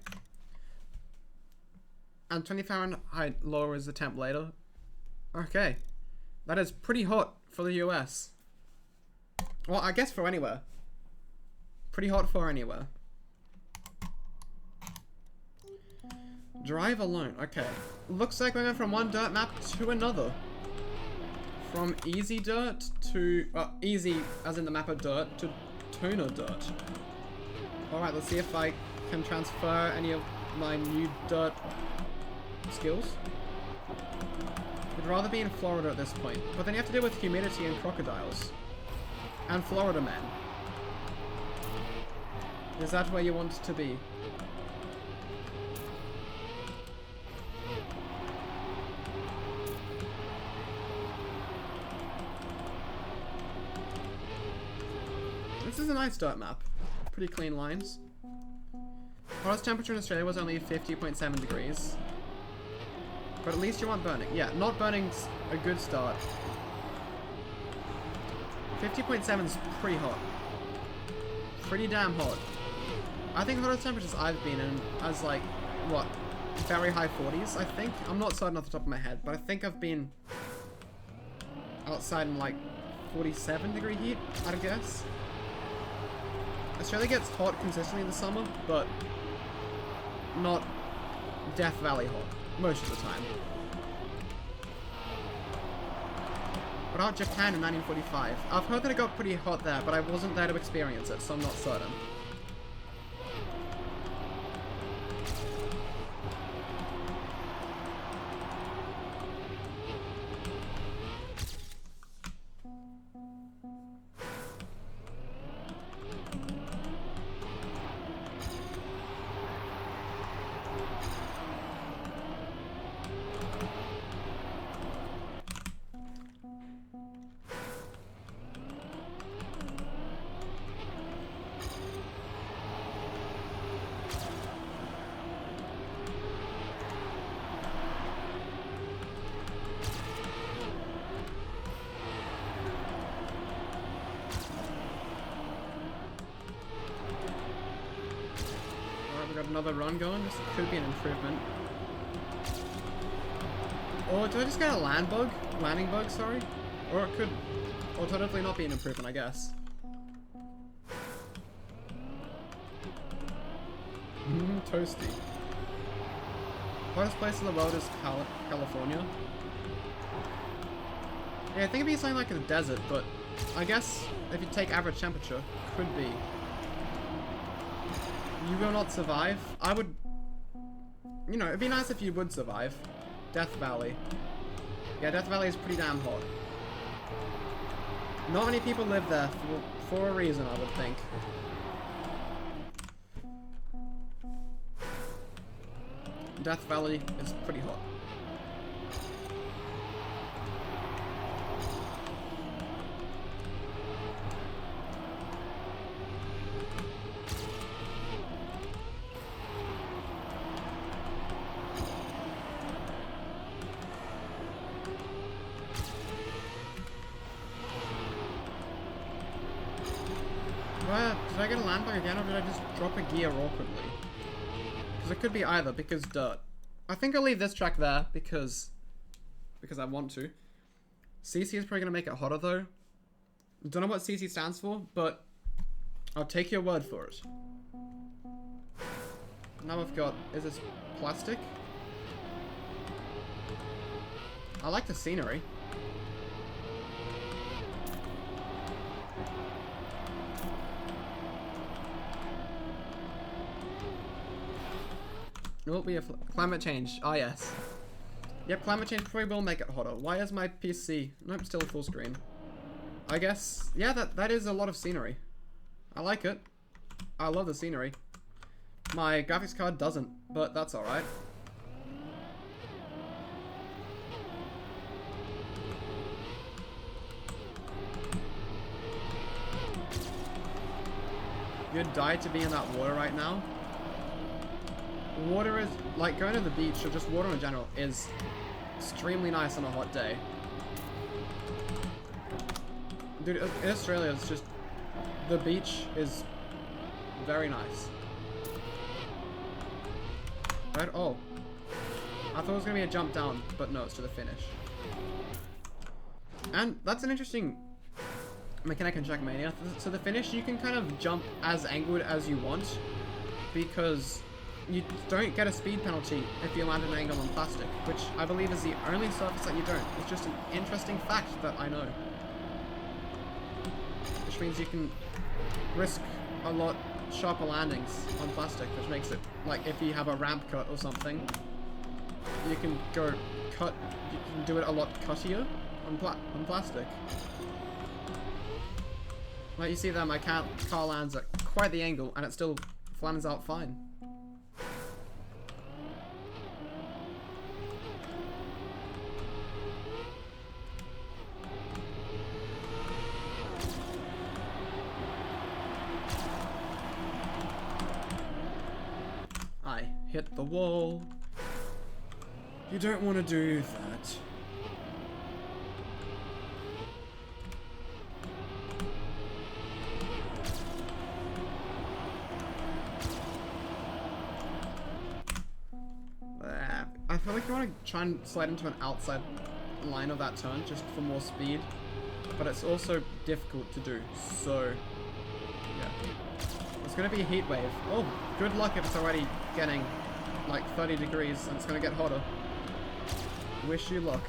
And 20 Fahrenheit lower is the temp later. Okay. That is pretty hot for the US. Well, I guess for anywhere. Pretty hot for anywhere. Drive alone. Okay. Looks like we're going from one dirt map to another. From easy dirt to... easy as in the map of dirt to tuner dirt. Alright, let's see if I can transfer any of my new dirt skills. I'd rather be in Florida at this point, but then you have to deal with humidity and crocodiles. And Florida men. Is that where you want to be? This is a nice dirt map. Pretty clean lines. Hottest temperature in Australia was only 50.7 degrees. But at least you aren't burning. Yeah, not burning's a good start. 50.7 is pretty hot. Pretty damn hot. I think the hottest temperatures I've been in as like, what, very high 40s, I think? I'm not certain off the top of my head, but I think I've been outside in like 47 degree heat, I'd guess. Australia gets hot consistently in the summer, but not Death Valley hot, most of the time. What about Japan in 1945? I've heard that it got pretty hot there, but I wasn't there to experience it, so I'm not certain. Got another run going. This could be an improvement. Or do I just get a landing bug, sorry? Or it could alternatively not be an improvement, I guess. Toasty. Hottest place in the world is California. Yeah, I think it'd be something like a desert, but I guess if you take average temperature, could be. You will not survive. I would... You know, it'd be nice if you would survive. Death Valley. Yeah, Death Valley is pretty damn hot. Not many people live there for a reason, I would think. Death Valley is pretty hot. Did I get a land bug again, or did I just drop a gear awkwardly? Because it could be either, because dirt. I think I'll leave this track there, because because I want to. CC is probably going to make it hotter though. Don't know what CC stands for, but I'll take your word for it. Now I've got, is this plastic? I like the scenery. Oh, we have climate change. Ah, yes. Yep, climate change probably will make it hotter. Why is my PC... Nope, still full screen. I guess... Yeah, that is a lot of scenery. I like it. I love the scenery. My graphics card doesn't, but that's alright. You'd die to be in that water right now. Water is, like, going to the beach, or just water in general, is extremely nice on a hot day. Dude, in Australia, it's just, the beach is very nice. Right? Oh. I thought it was going to be a jump down, but no, it's to the finish. And that's an interesting mechanic in Trackmania. So the finish, you can kind of jump as angled as you want, because you don't get a speed penalty if you land an angle on plastic, which I believe is the only surface that you don't. It's just an interesting fact that I know. Which means you can risk a lot sharper landings on plastic, which makes it, like, if you have a ramp cut or something, you can go cut, you can do it a lot cuttier on plastic. Like you see there, my car lands at quite the angle, and it still flattens out fine. I hit the wall. You don't want to do that. I feel like you want to try and slide into an outside line of that turn just for more speed, but it's also difficult to do, so yeah. It's going to be a heat wave. Oh, good luck if it's already getting like 30 degrees and it's going to get hotter. Wish you luck.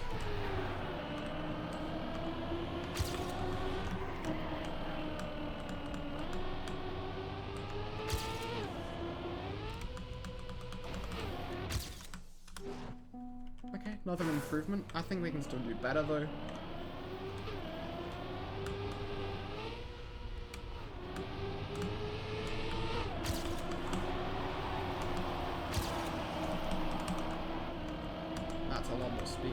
Okay, another improvement. I think we can still do better though. That's a lot more speed.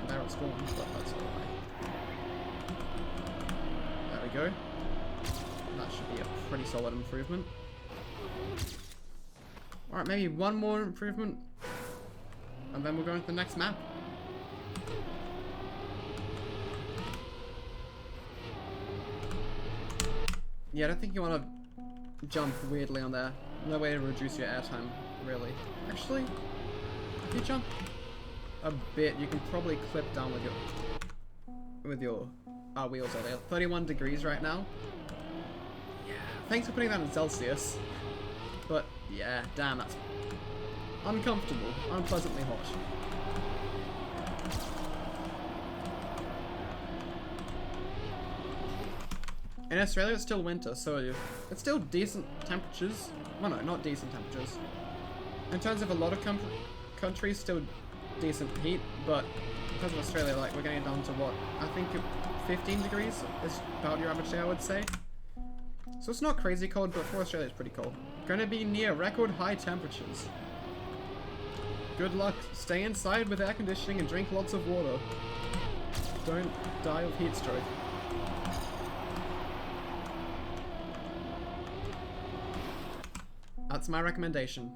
There it's gone, but that's alright. There we go. That should be a pretty solid improvement. Alright, maybe one more improvement, and then we'll go into the next map. Yeah, I don't think you want to jump weirdly on there. No way to reduce your airtime, really. Actually, if you jump a bit, you can probably clip down with your wheels earlier. 31 degrees right now. Yeah. Thanks for putting that in Celsius. But yeah, damn, that's uncomfortable, unpleasantly hot. In Australia, it's still winter, so it's still decent temperatures. Well, no, not decent temperatures. In terms of a lot of countries, still decent heat, but because of Australia, like, we're getting down to what? I think 15 degrees is about your average day, I would say. So it's not crazy cold, but for Australia, it's pretty cold. Gonna be near record high temperatures. Good luck. Stay inside with air conditioning and drink lots of water. Don't die of heat stroke. That's my recommendation.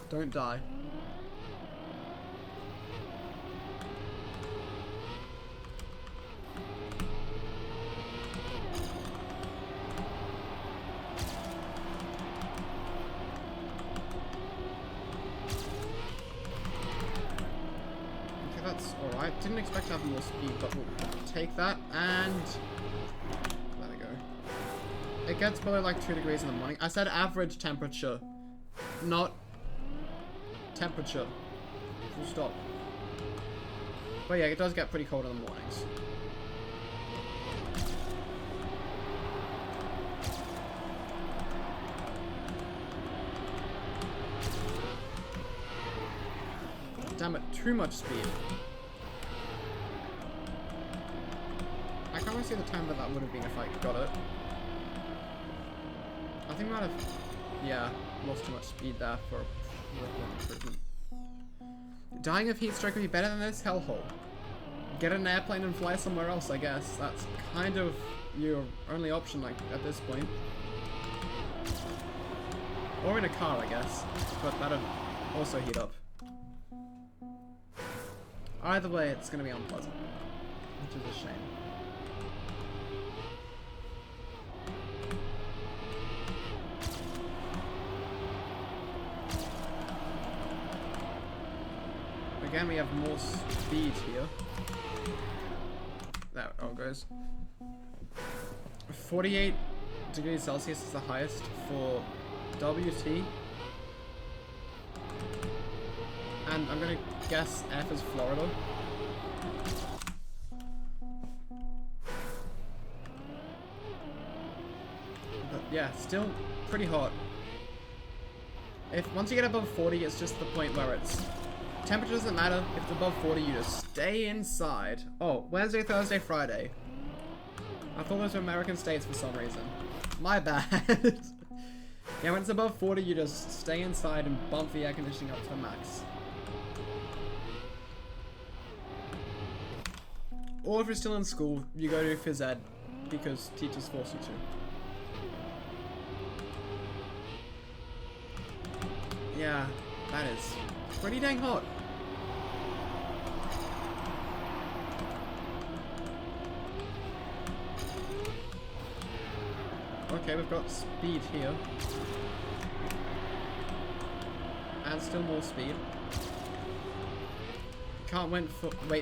Don't die. didn't expect to have more speed, but we'll take that, and... There we go. It gets below like 2 degrees in the morning. I said average temperature, not temperature. Full stop. But yeah, it does get pretty cold in the mornings. Damn it, too much speed. I can't really see the time that would have been if I got it. I think I might have, yeah, lost too much speed there for improvement. Dying of heat stroke would be better than this hellhole. Get an airplane and fly somewhere else, I guess. That's kind of your only option, like, at this point. Or in a car, I guess. But that'd also heat up. Either way, it's going to be unpleasant, which is a shame. Again, we have more speed here. There it all goes. 48 degrees Celsius is the highest for WT. And I'm gonna guess F is Florida. But yeah, still pretty hot. Once you get above 40, it's just the point where it's... Temperature doesn't matter. If it's above 40, you just stay inside. Oh, Wednesday, Thursday, Friday. I thought those were American states for some reason. My bad. Yeah, when it's above 40, you just stay inside and bump the air conditioning up to the max. Or if you're still in school, you go to phys ed because teachers force you to. Yeah, that is pretty dang hot. Okay, we've got speed here. And still more speed. Can't wait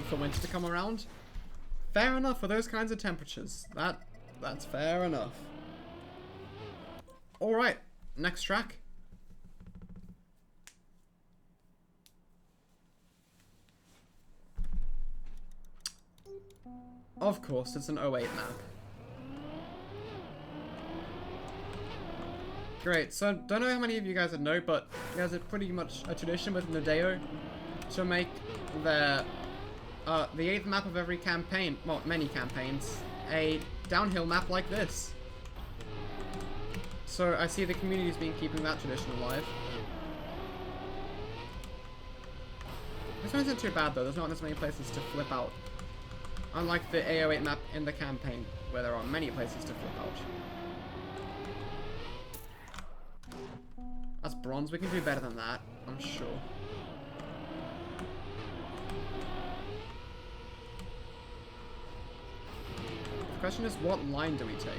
for winter to come around. Fair enough for those kinds of temperatures. That's fair enough. Alright, next track. Of course, it's an 08 map. Great, so don't know how many of you guys would know, but there's a pretty much a tradition with Nadeo to make the 8th map of every campaign, well, many campaigns, a downhill map like this. So I see the community's been keeping that tradition alive. This one isn't too bad though, there's not as many places to flip out. Unlike the A08 map in the campaign, where there are many places to flip out. That's bronze, we can do better than that, I'm sure. The question is, what line do we take?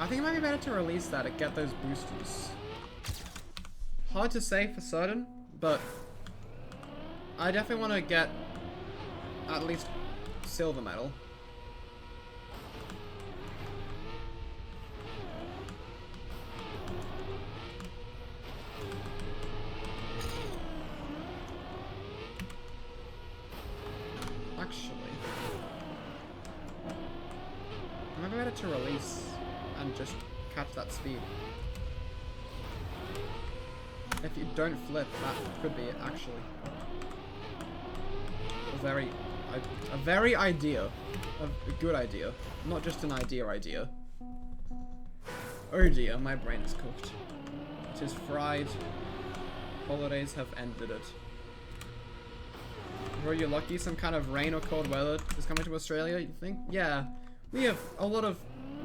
I think it might be better to release that and get those boosters. Hard to say for certain, but I definitely want to get at least silver medal. Actually, it might be better to release and just catch that speed. If you don't flip, that could be it, actually. A very idea. A good idea. Not just an idea. Oh dear, my brain is cooked. It is fried. Holidays have ended it. Were you lucky some kind of rain or cold weather is coming to Australia, you think? Yeah. We have a lot of...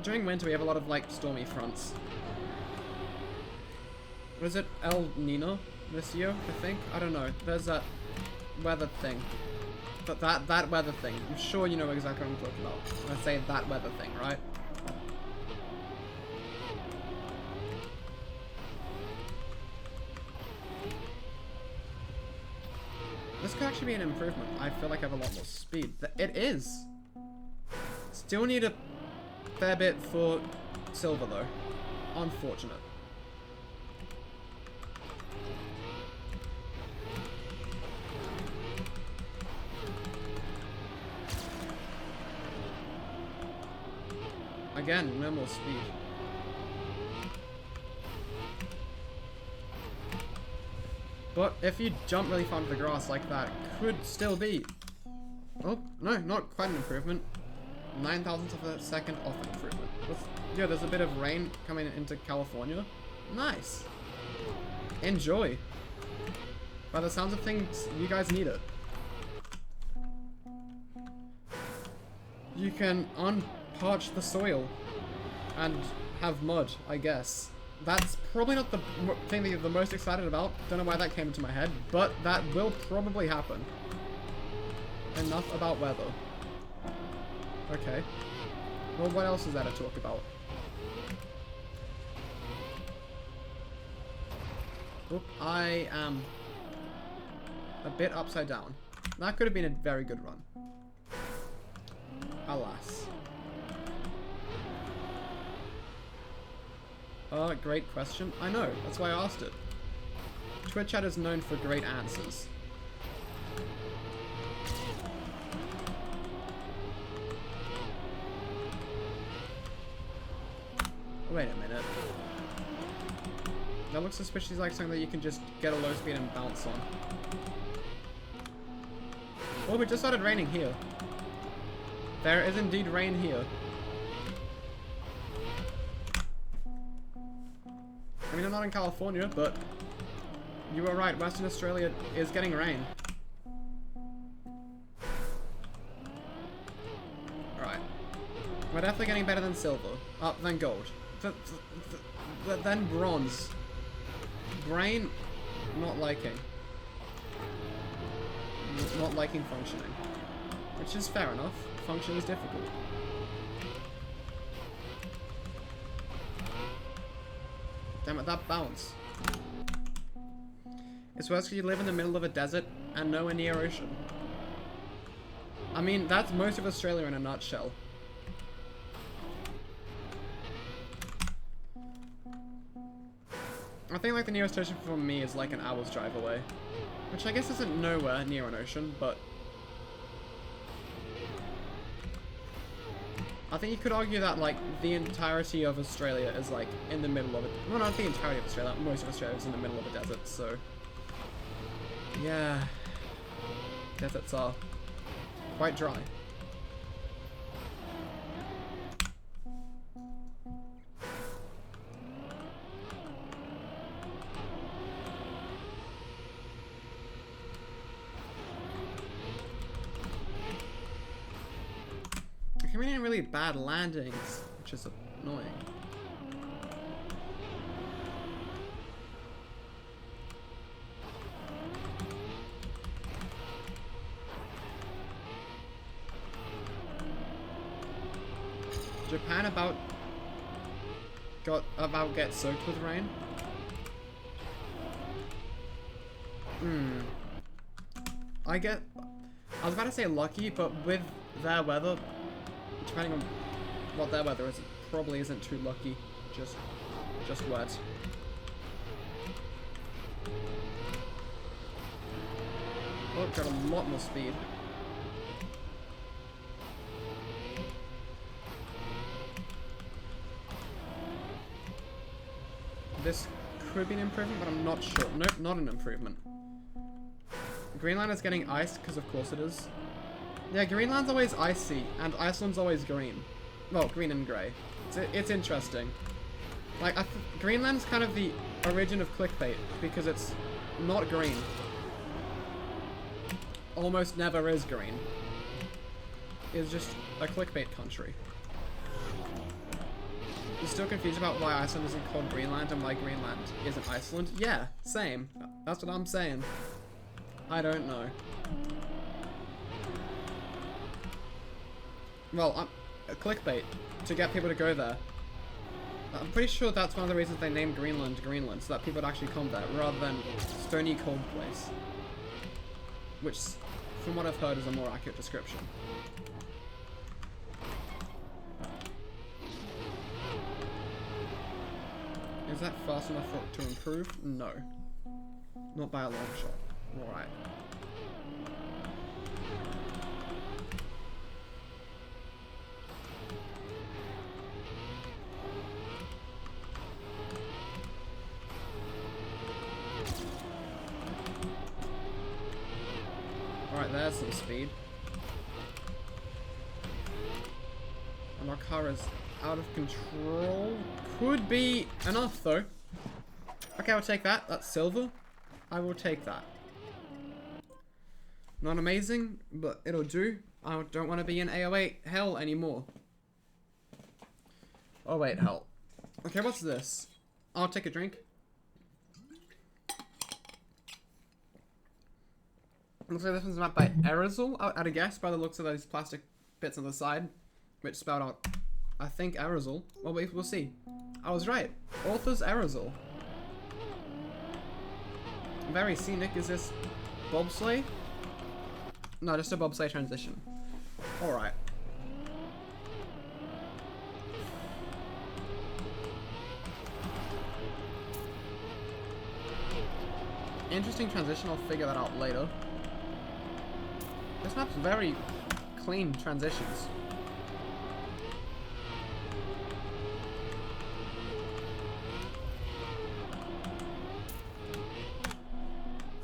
During winter, we have a lot of, like, stormy fronts. Was it El Nino this year, I think? I don't know. There's that weather thing. But that weather thing, I'm sure you know exactly what I'm talking about. When I say that weather thing, right? This could actually be an improvement. I feel like I have a lot more speed. It is! Still need a fair bit for silver, though. Unfortunate. Again, no more speed. But if you jump really far into the grass like that, it could still be... Oh, no, not quite an improvement. 9 thousandths of a second off an improvement. Yeah, there's a bit of rain coming into California. Nice. Enjoy. By the sounds of things, you guys need it. You can unparch the soil and have mud, I guess. That's probably not the thing that you're the most excited about. Don't know why that came into my head, but that will probably happen. Enough about weather. Okay. Well, what else is there to talk about? Oop, I am a bit upside down. That could have been a very good run. Alas. Great question. I know, that's why I asked it. Twitch chat is known for great answers. Wait a minute. That looks suspiciously like something that you can just get a low speed and bounce on. Oh, it just started raining here. There is indeed rain here. I mean, I'm not in California, but you were right. Western Australia is getting rain. Alright. We're definitely getting better than silver. Than gold. Then bronze. Grain, not liking. Not liking functioning. Which is fair enough. Function is difficult. Damn it, that bounce. It's worse because you live in the middle of a desert and nowhere near ocean. I mean, that's most of Australia in a nutshell. I think like the nearest ocean from me is like an hour's drive away. Which I guess isn't nowhere near an ocean, but... I think you could argue that like the entirety of Australia is like in the middle of it. Well, not the entirety of Australia, most of Australia is in the middle of a desert, so... Yeah... Deserts are quite dry. I'm getting really bad landings, which is annoying. Japan about get soaked with rain. I was about to say lucky, but with their weather, depending on what their weather is, it probably isn't too lucky. Just wet. Oh, got a lot more speed. This could be an improvement, but I'm not sure. Nope, not an improvement. Greenland is getting iced, because of course it is. Yeah, Greenland's always icy, and Iceland's always green. Well, green and grey. It's interesting. Like, Greenland's kind of the origin of clickbait, because it's not green. Almost never is green. It's just a clickbait country. You're still confused about why Iceland isn't called Greenland and why Greenland isn't Iceland? Yeah, same. That's what I'm saying. I don't know. Well, clickbait to get people to go there. I'm pretty sure that's one of the reasons they named Greenland Greenland, so that people would actually come there rather than stony cold place. Which, from what I've heard, is a more accurate description. Is that fast enough for it to improve? No. Not by a long shot. Alright. Alright, there's some speed. And our car is out of control. Could be enough, though. Okay, I'll take that. That's silver. I will take that. Not amazing, but it'll do. I don't want to be in AO8 hell anymore. Oh, wait, hell. Okay, what's this? I'll take a drink. Looks like this one's mapped by aerosol, I'd a guess, by the looks of those plastic bits on the side, which spelled out, I think, aerosol. Well, we'll see. I was right. Author's aerosol. Very scenic. Is this bobsleigh? No, just a bobsleigh transition. Alright. Interesting transition, I'll figure that out later. This map's very clean transitions.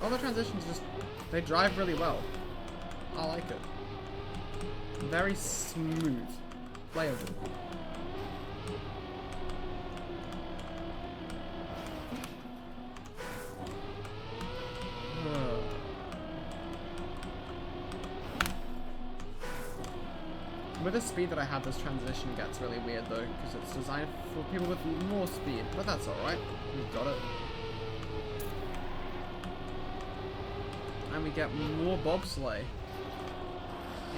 All the transitions just, they drive really well. I like it. Very smooth. Playable. With the speed that I have, this transition gets really weird though, because it's designed for people with more speed, but that's alright. We've got it. And we get more bobsleigh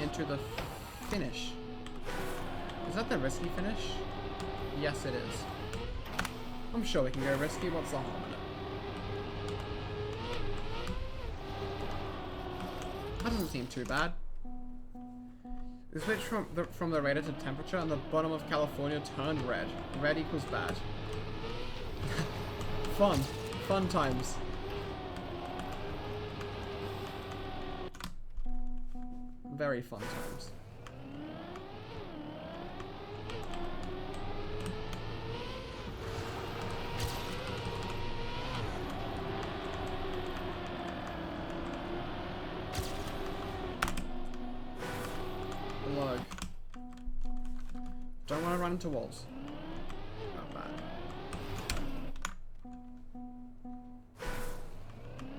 into the finish. Is that the risky finish? Yes, it is. I'm sure we can go risky. What's the harm in it? That doesn't seem too bad. We switch from the radar to temperature, and the bottom of California turned red. Red equals bad. Fun. Fun times. Very fun times. Lug. Don't want to run into walls. Not bad.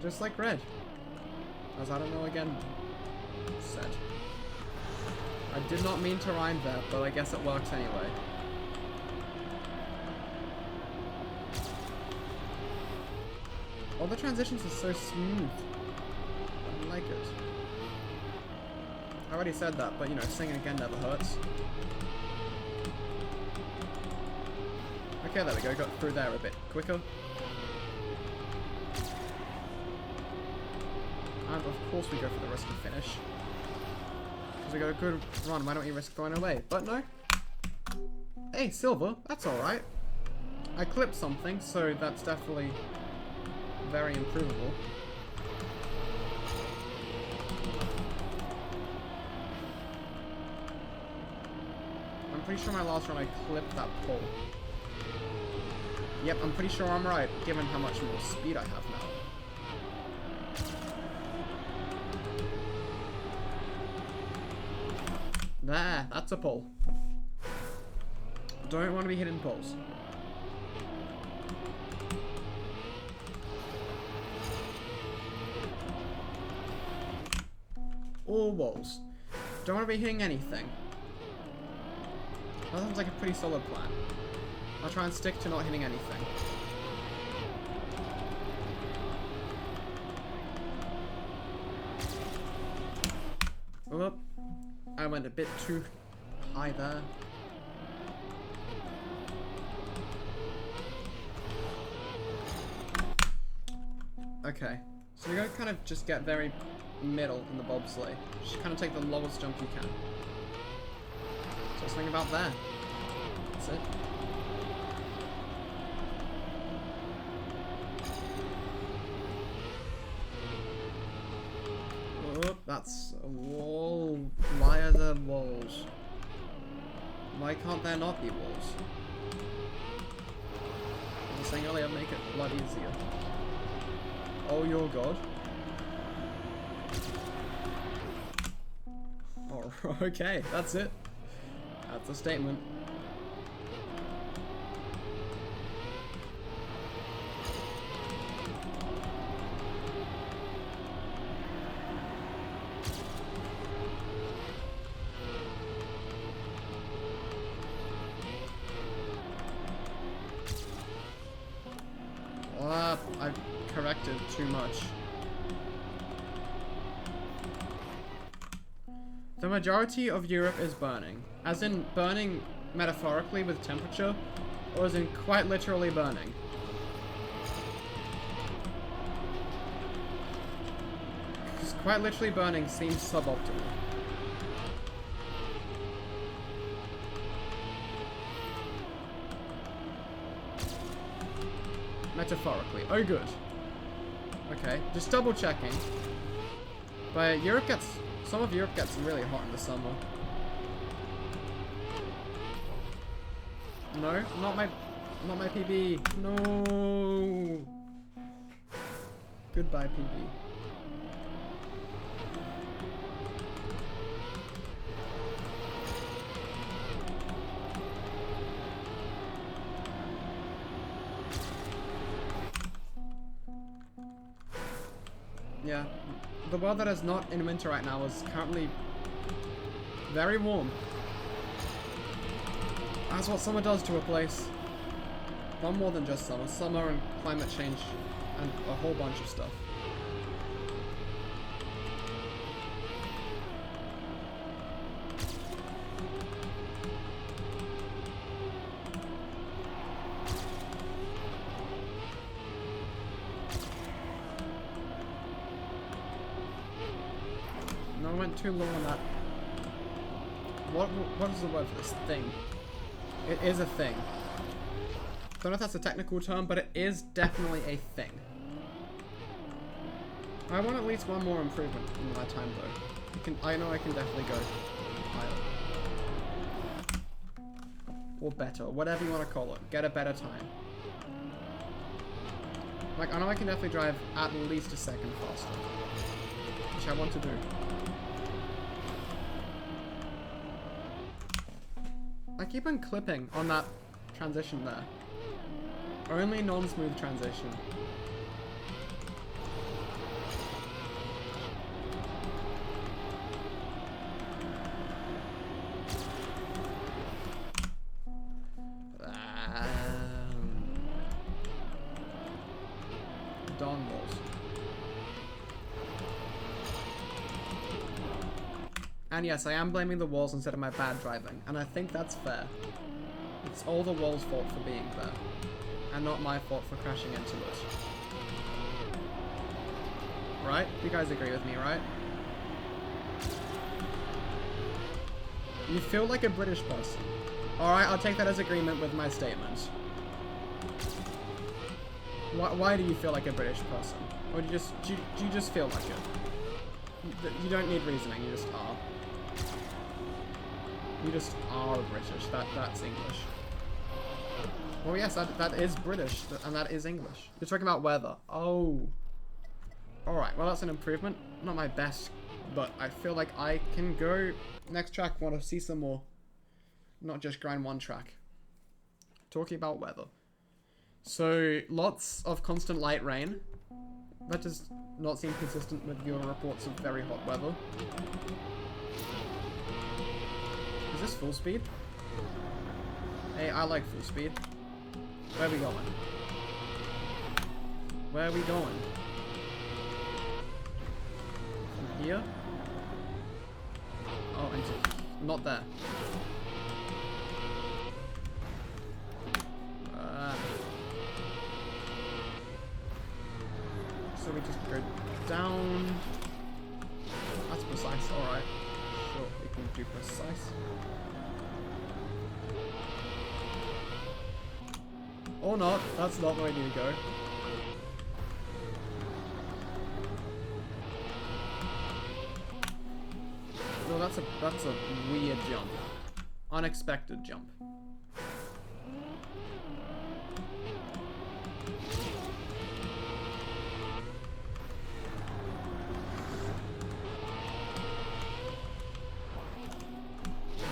Just like red. As I don't know again said. I did not mean to rhyme that, but I guess it works anyway. All the transitions are so smooth. I like it. I already said that, but you know, singing again never hurts. Okay, there we go, got through there a bit quicker. And of course we go for the risky finish. Because we got a good run, why don't we risk going away? But no. Hey, silver, that's alright. I clipped something, so that's definitely very improvable. I'm pretty sure my last run I clipped that pole. Yep, I'm pretty sure I'm right, given how much more speed I have now. There, that's a pole. Don't want to be hitting poles. Or walls. Don't want to be hitting anything. That sounds like a pretty solid plan. I'll try and stick to not hitting anything. Whoop. I went a bit too high there. Okay, so you're gonna kind of just get very middle in the bobsleigh. Just kind of take the lowest jump you can. So something about there. That's it. Oh, that's a wall. Why are there walls? Why can't there not be walls? I was saying earlier, make it a lot easier. Oh, your god. Oh, okay, that's it. That's a statement. I've corrected too much. The majority of Europe is burning. As in burning metaphorically with temperature, or as in quite literally burning? Because quite literally burning seems suboptimal. Metaphorically. Oh, good. Okay, just double checking. But some of Europe gets really hot in the summer. No, not my PB. No. Goodbye, PB. Yeah, the world that is not in winter right now is currently very warm. That's what summer does to a place. Not more than just summer. Summer and climate change and a whole bunch of stuff. No, I went too low on that. What is the word for this thing? It is a thing. Don't know if that's a technical term, but it is definitely a thing. I want at least one more improvement in my time though. I know I can definitely go higher. Or better, whatever you want to call it. Get a better time. Like, I know I can definitely drive at least a second faster. Which I want to do. I keep on clipping on that transition there. Only non-smooth transition. Dawn walls. And yes, I am blaming the walls instead of my bad driving, and I think that's fair. It's all the wall's fault for being there, and not my fault for crashing into it. Right? You guys agree with me, right? You feel like a British person. Alright, I'll take that as agreement with my statement. Why do you feel like a British person? Or do you just feel like it? You don't need reasoning, you just are. You just are British. That's English. Oh yes, that is British, and that is English. You're talking about weather. Oh. Alright, well that's an improvement. Not my best, but I feel like I can go next track, want to see some more. Not just grind one track. Talking about weather. So, lots of constant light rain. That does not seem consistent with your reports of very hot weather. Is this full speed? Hey, I like full speed. Where are we going? Where are we going? From here? Oh, into... not there. So we just go down. That's precise, alright. Sure, we can do precise. Or not, that's not where I need to go. No, that's a weird jump. Unexpected jump.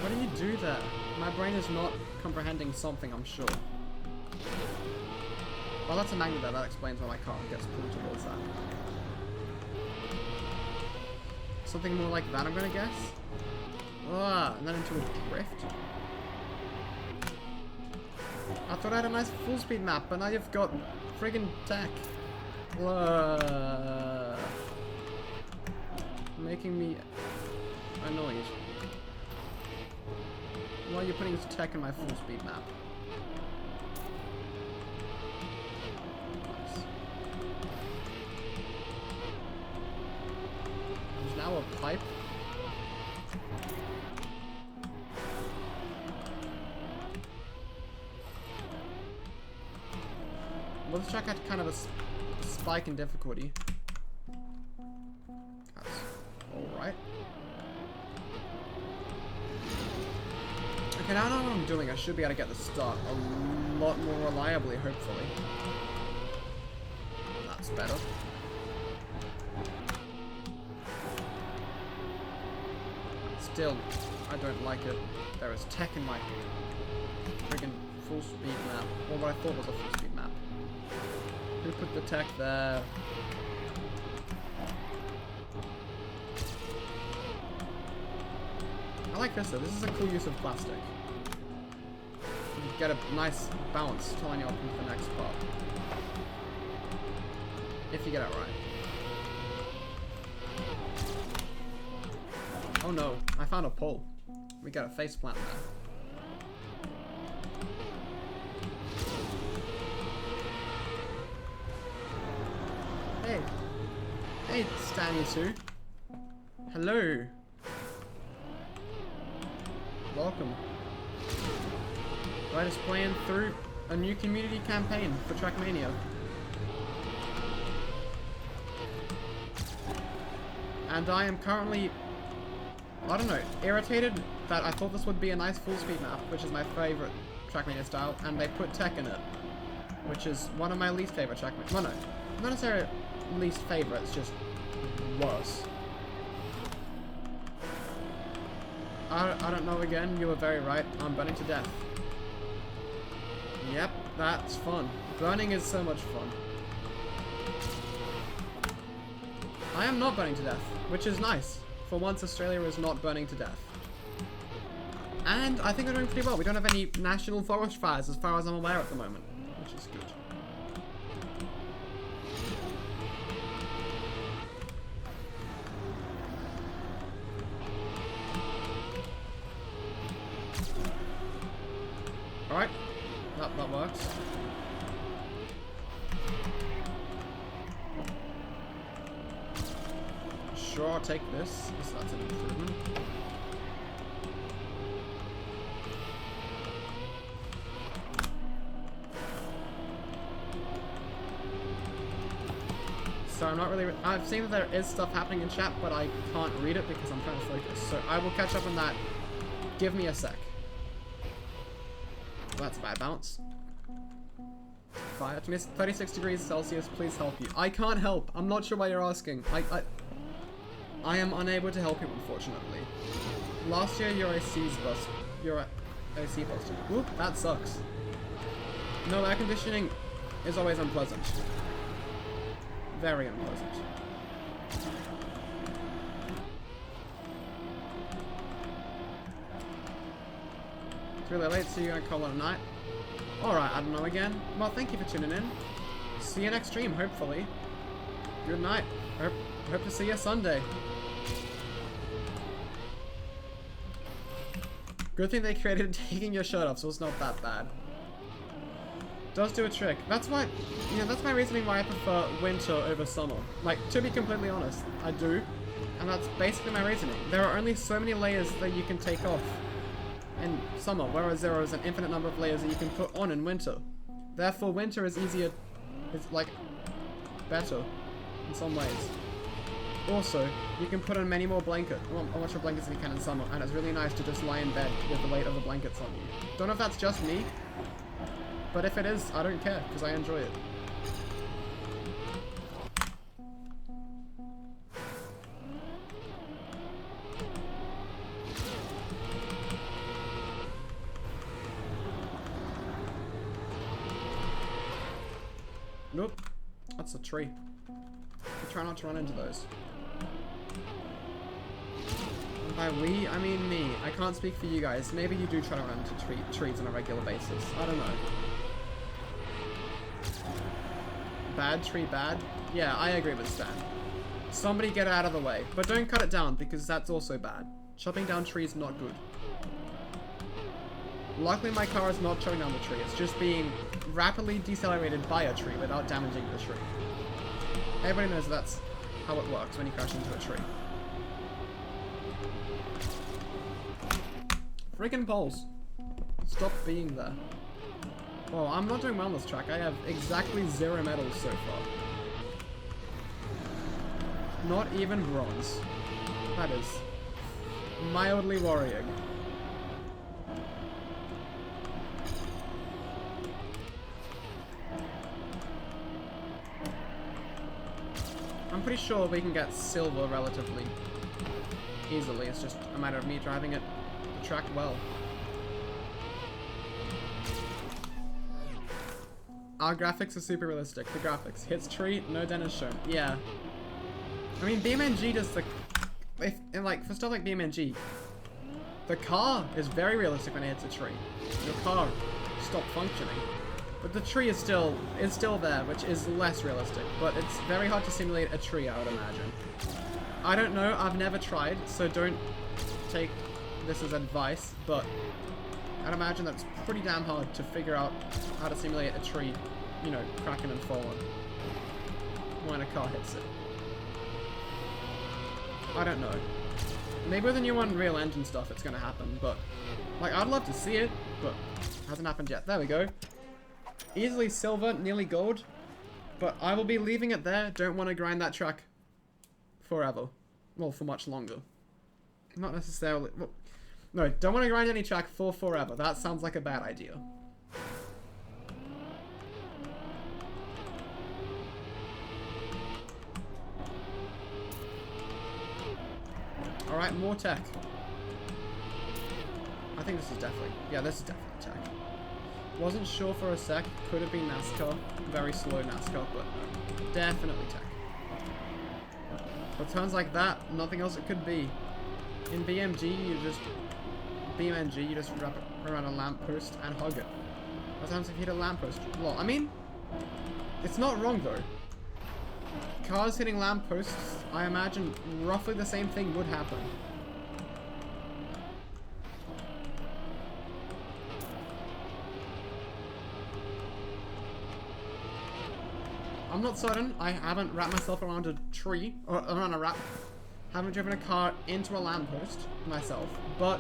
What do you do there? My brain is not comprehending something, I'm sure. Well, that's a magnet there. That explains why my car gets pulled towards that. Something more like that, I'm gonna guess? Ah, and then into a drift? I thought I had a nice full speed map, but now you've got friggin' tech. Making me annoyed. Why are you putting this tech in my full speed map? Nice. There's now a pipe. Well, this track had kind of a spike in difficulty. That's alright. Okay, now I know what I'm doing. I should be able to get the start a lot more reliably, hopefully. That's better. Still, I don't like it. There is tech in my friggin' full speed map. Or what I thought was a full speed map. Who put the tech there? I like this though. This is a cool use of plastic. You get a nice bounce tying you up into the next part. If you get it right. Oh no, I found a pole. We got a face plant there. Hey. Hey, Stanny2. Hello. Welcome. Right, is playing through a new community campaign for Trackmania. And I am currently, I don't know, irritated that I thought this would be a nice full speed map, which is my favorite Trackmania style, and they put tech in it, which is one of my least favorite Trackmania. Well, no, not necessarily least favorite, it's just worse. I don't know again, you were very right, I'm burning to death. Yep, that's fun. Burning is so much fun. I am not burning to death, which is nice. For once, Australia is not burning to death. And I think we're doing pretty well. We don't have any national forest fires as far as I'm aware at the moment, which is good. Alright, that works. Sure, I'll take this. That's an improvement. So I'm not really... I've seen that there is stuff happening in chat, but I can't read it because I'm trying to focus. So I will catch up on that. Give me a sec. Well, that's a bad bounce. Fire to miss 36 degrees Celsius, please help you. I can't help. I'm not sure why you're asking. I am unable to help you, unfortunately. Last year, your AC busted. Whoop, that sucks. No, air conditioning is always unpleasant. Very unpleasant. It's really late, so you're gonna call it a night? Alright, I don't know again. Well, thank you for tuning in. See you next stream, hopefully. Good night. Hope to see you Sunday. Good thing they created taking your shirt off, so it's not that bad. Does do a trick. That's why, you know, that's my reasoning why I prefer winter over summer. Like, to be completely honest, I do. And that's basically my reasoning. There are only so many layers that you can take off in summer, whereas there is an infinite number of layers that you can put on in winter. Therefore, winter is easier, it's like, better in some ways. Also, you can put on many more blankets, well, much more blankets than you can in summer, and it's really nice to just lie in bed with the weight of the blankets on you. Don't know if that's just me, but if it is, I don't care, because I enjoy it. Nope, that's a tree. Try not to run into those. And by we, I mean me. I can't speak for you guys. Maybe you do try to run into trees on a regular basis. I don't know. Bad tree bad? Yeah, I agree with Stan. Somebody get it out of the way. But don't cut it down, because that's also bad. Chopping down trees not good. Luckily my car is not chopping down the tree. It's just being rapidly decelerated by a tree without damaging the tree. Everybody knows that's how it works when you crash into a tree. Freaking poles. Stop being there. Well, I'm not doing well on this track. I have exactly 0 medals so far. Not even bronze. That is mildly worrying. I'm pretty sure we can get silver relatively easily. It's just a matter of me driving it the track well. Our graphics are super realistic. The graphics. Hits tree, no dent is shown. Yeah. I mean, BeamNG does the... for stuff like BeamNG, the car is very realistic when it hits a tree. Your car stopped functioning. But the tree is still there, which is less realistic. But it's very hard to simulate a tree, I would imagine. I don't know, I've never tried, so don't take this as advice, but I'd imagine that's pretty damn hard to figure out how to simulate a tree, you know, cracking and falling when a car hits it. I don't know. Maybe with the new Unreal Engine stuff it's gonna happen, but like, I'd love to see it, but hasn't happened yet. There we go. Easily silver, nearly gold, but I will be leaving it there. Don't want to grind that track forever. Well, for much longer. Not necessarily... Well, no, don't want to grind any track for forever. That sounds like a bad idea. Alright, more tech. I think this is definitely... Yeah, this is definitely tech. Wasn't sure for a sec. Could have been NASCAR. Very slow NASCAR, but no. Definitely tech. But turns like that, nothing else it could be. In BMG, you just... BMG, you just wrap it around a lamppost and hug it. What happens if you hit a lamppost? Well, I mean... It's not wrong, though. Cars hitting lampposts, I imagine roughly the same thing would happen. I'm not certain. I haven't wrapped myself around a tree, or around a wrap. Haven't driven a car into a lamppost myself, but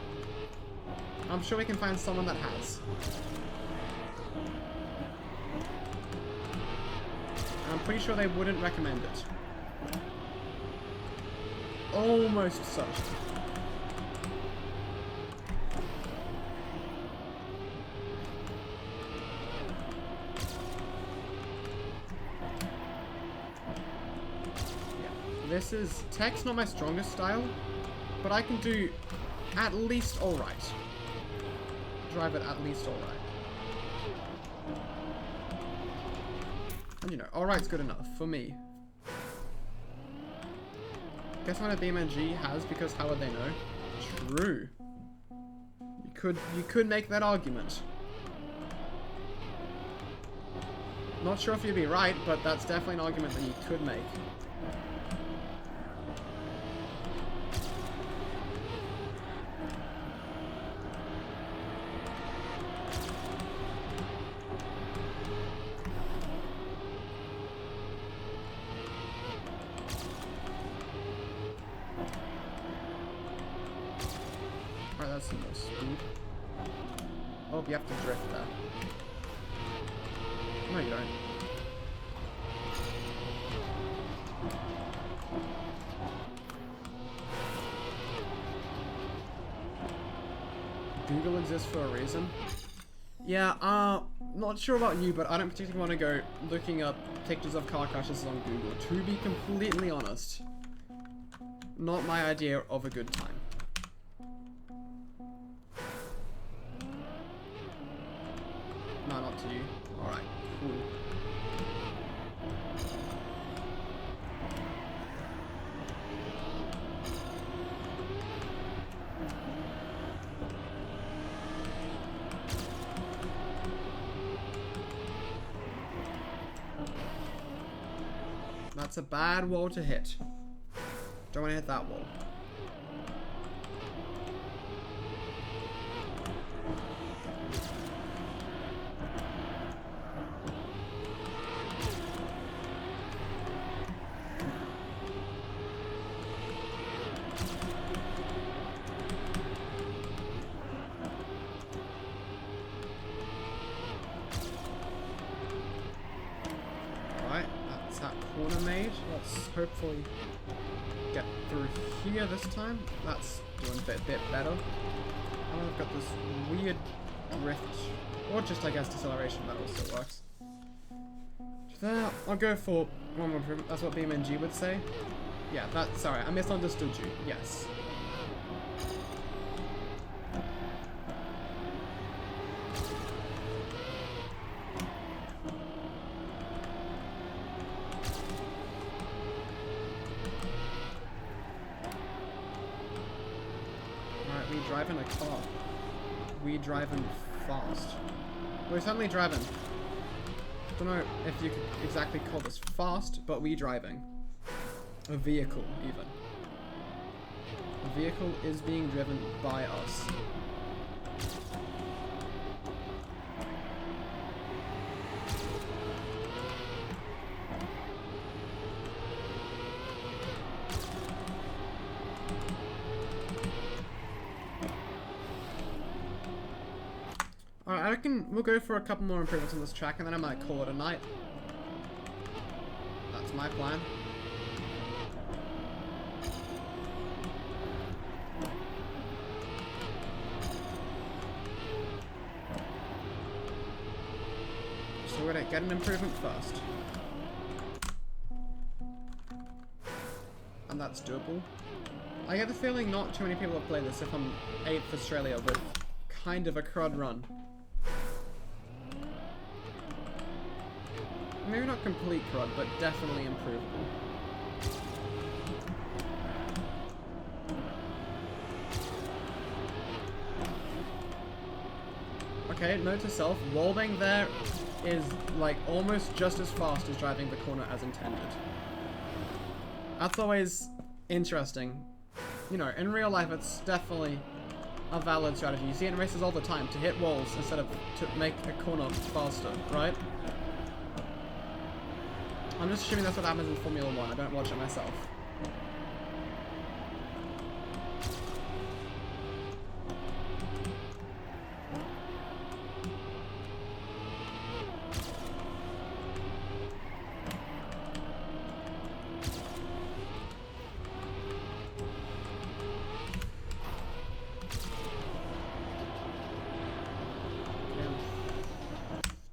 I'm sure we can find someone that has. And I'm pretty sure they wouldn't recommend it. Almost certain. This is... Tech's not my strongest style, but I can do at least alright. Drive it at least alright. And you know, alright's good enough for me. Guess what a BeamNG has, because how would they know? True. You could make that argument. Not sure if you'd be right, but that's definitely an argument that you could make. Alright, that's some more speed. Oh, you have to drift there. No, you don't. Google exists for a reason. Yeah, not sure about you, but I don't particularly want to go looking up pictures of car crashes on Google. To be completely honest, not my idea of a good time. No, not to you. Alright, cool. That's a bad wall to hit. Don't want to hit that wall. Corner made. Let's hopefully get through here this time. That's doing a bit better. And I've got this weird drift, or just I guess deceleration, that also works. There, I'll go for one more improvement. That's what BeamNG would say. Yeah, that. Sorry, I misunderstood you. Yes. Driving a car. We driving fast. We're suddenly driving. Don't know if you could exactly call this fast, but we driving. A vehicle, even. A vehicle is being driven by us. Alright, I reckon we'll go for a couple more improvements on this track and then I might call it a night. That's my plan. So we're gonna get an improvement first. And that's doable. I get the feeling not too many people have played this if I'm 8th Australia with kind of a crud run. Maybe not complete crud, but definitely improvable. Okay, note to self, wallbang there is like almost just as fast as driving the corner as intended. That's always interesting. You know, in real life it's definitely a valid strategy. You see it in races all the time, to hit walls instead of to make a corner faster, right? I'm just assuming that's what happens in Formula 1. I don't watch it myself.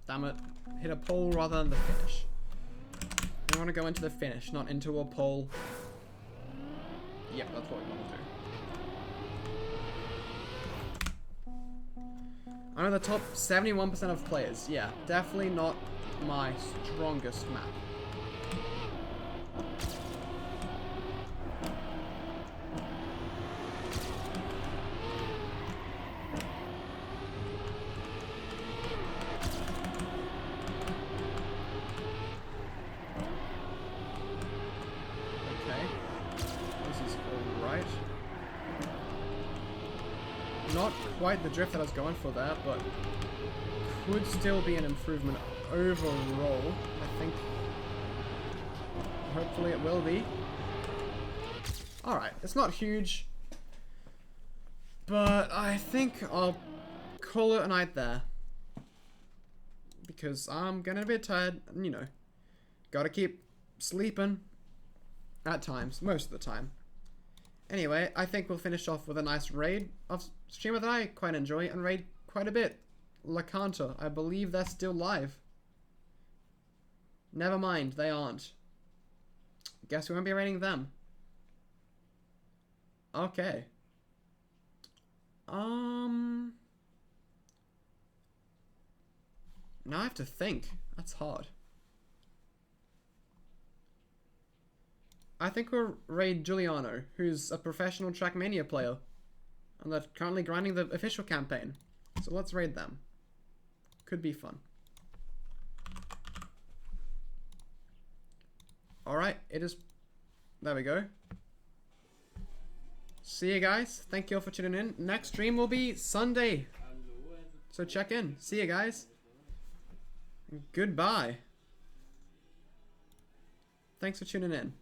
Damn it. Hit a pole rather than the finish. We want to go into the finish, not into a pole. Yep, that's what we want to do. I know the top 71% of players. Yeah, definitely not my strongest map. Not quite the drift that I was going for there, but could still be an improvement overall, I think. Hopefully it will be. Alright, it's not huge. But I think I'll call it a night there. Because I'm gonna be tired, and you know, gotta keep sleeping. At times, most of the time. Anyway, I think we'll finish off with a nice raid of streamer that I quite enjoy and raid quite a bit. LaCanta, I believe they're still live. Never mind, they aren't. Guess we won't be raiding them. Okay. Now I have to think. That's hard. I think we'll raid Giuliano, who's a professional Trackmania player. And they're currently grinding the official campaign. So let's raid them. Could be fun. Alright, it is... There we go. See you guys. Thank you all for tuning in. Next stream will be Sunday. So check in. See you guys. Goodbye. Thanks for tuning in.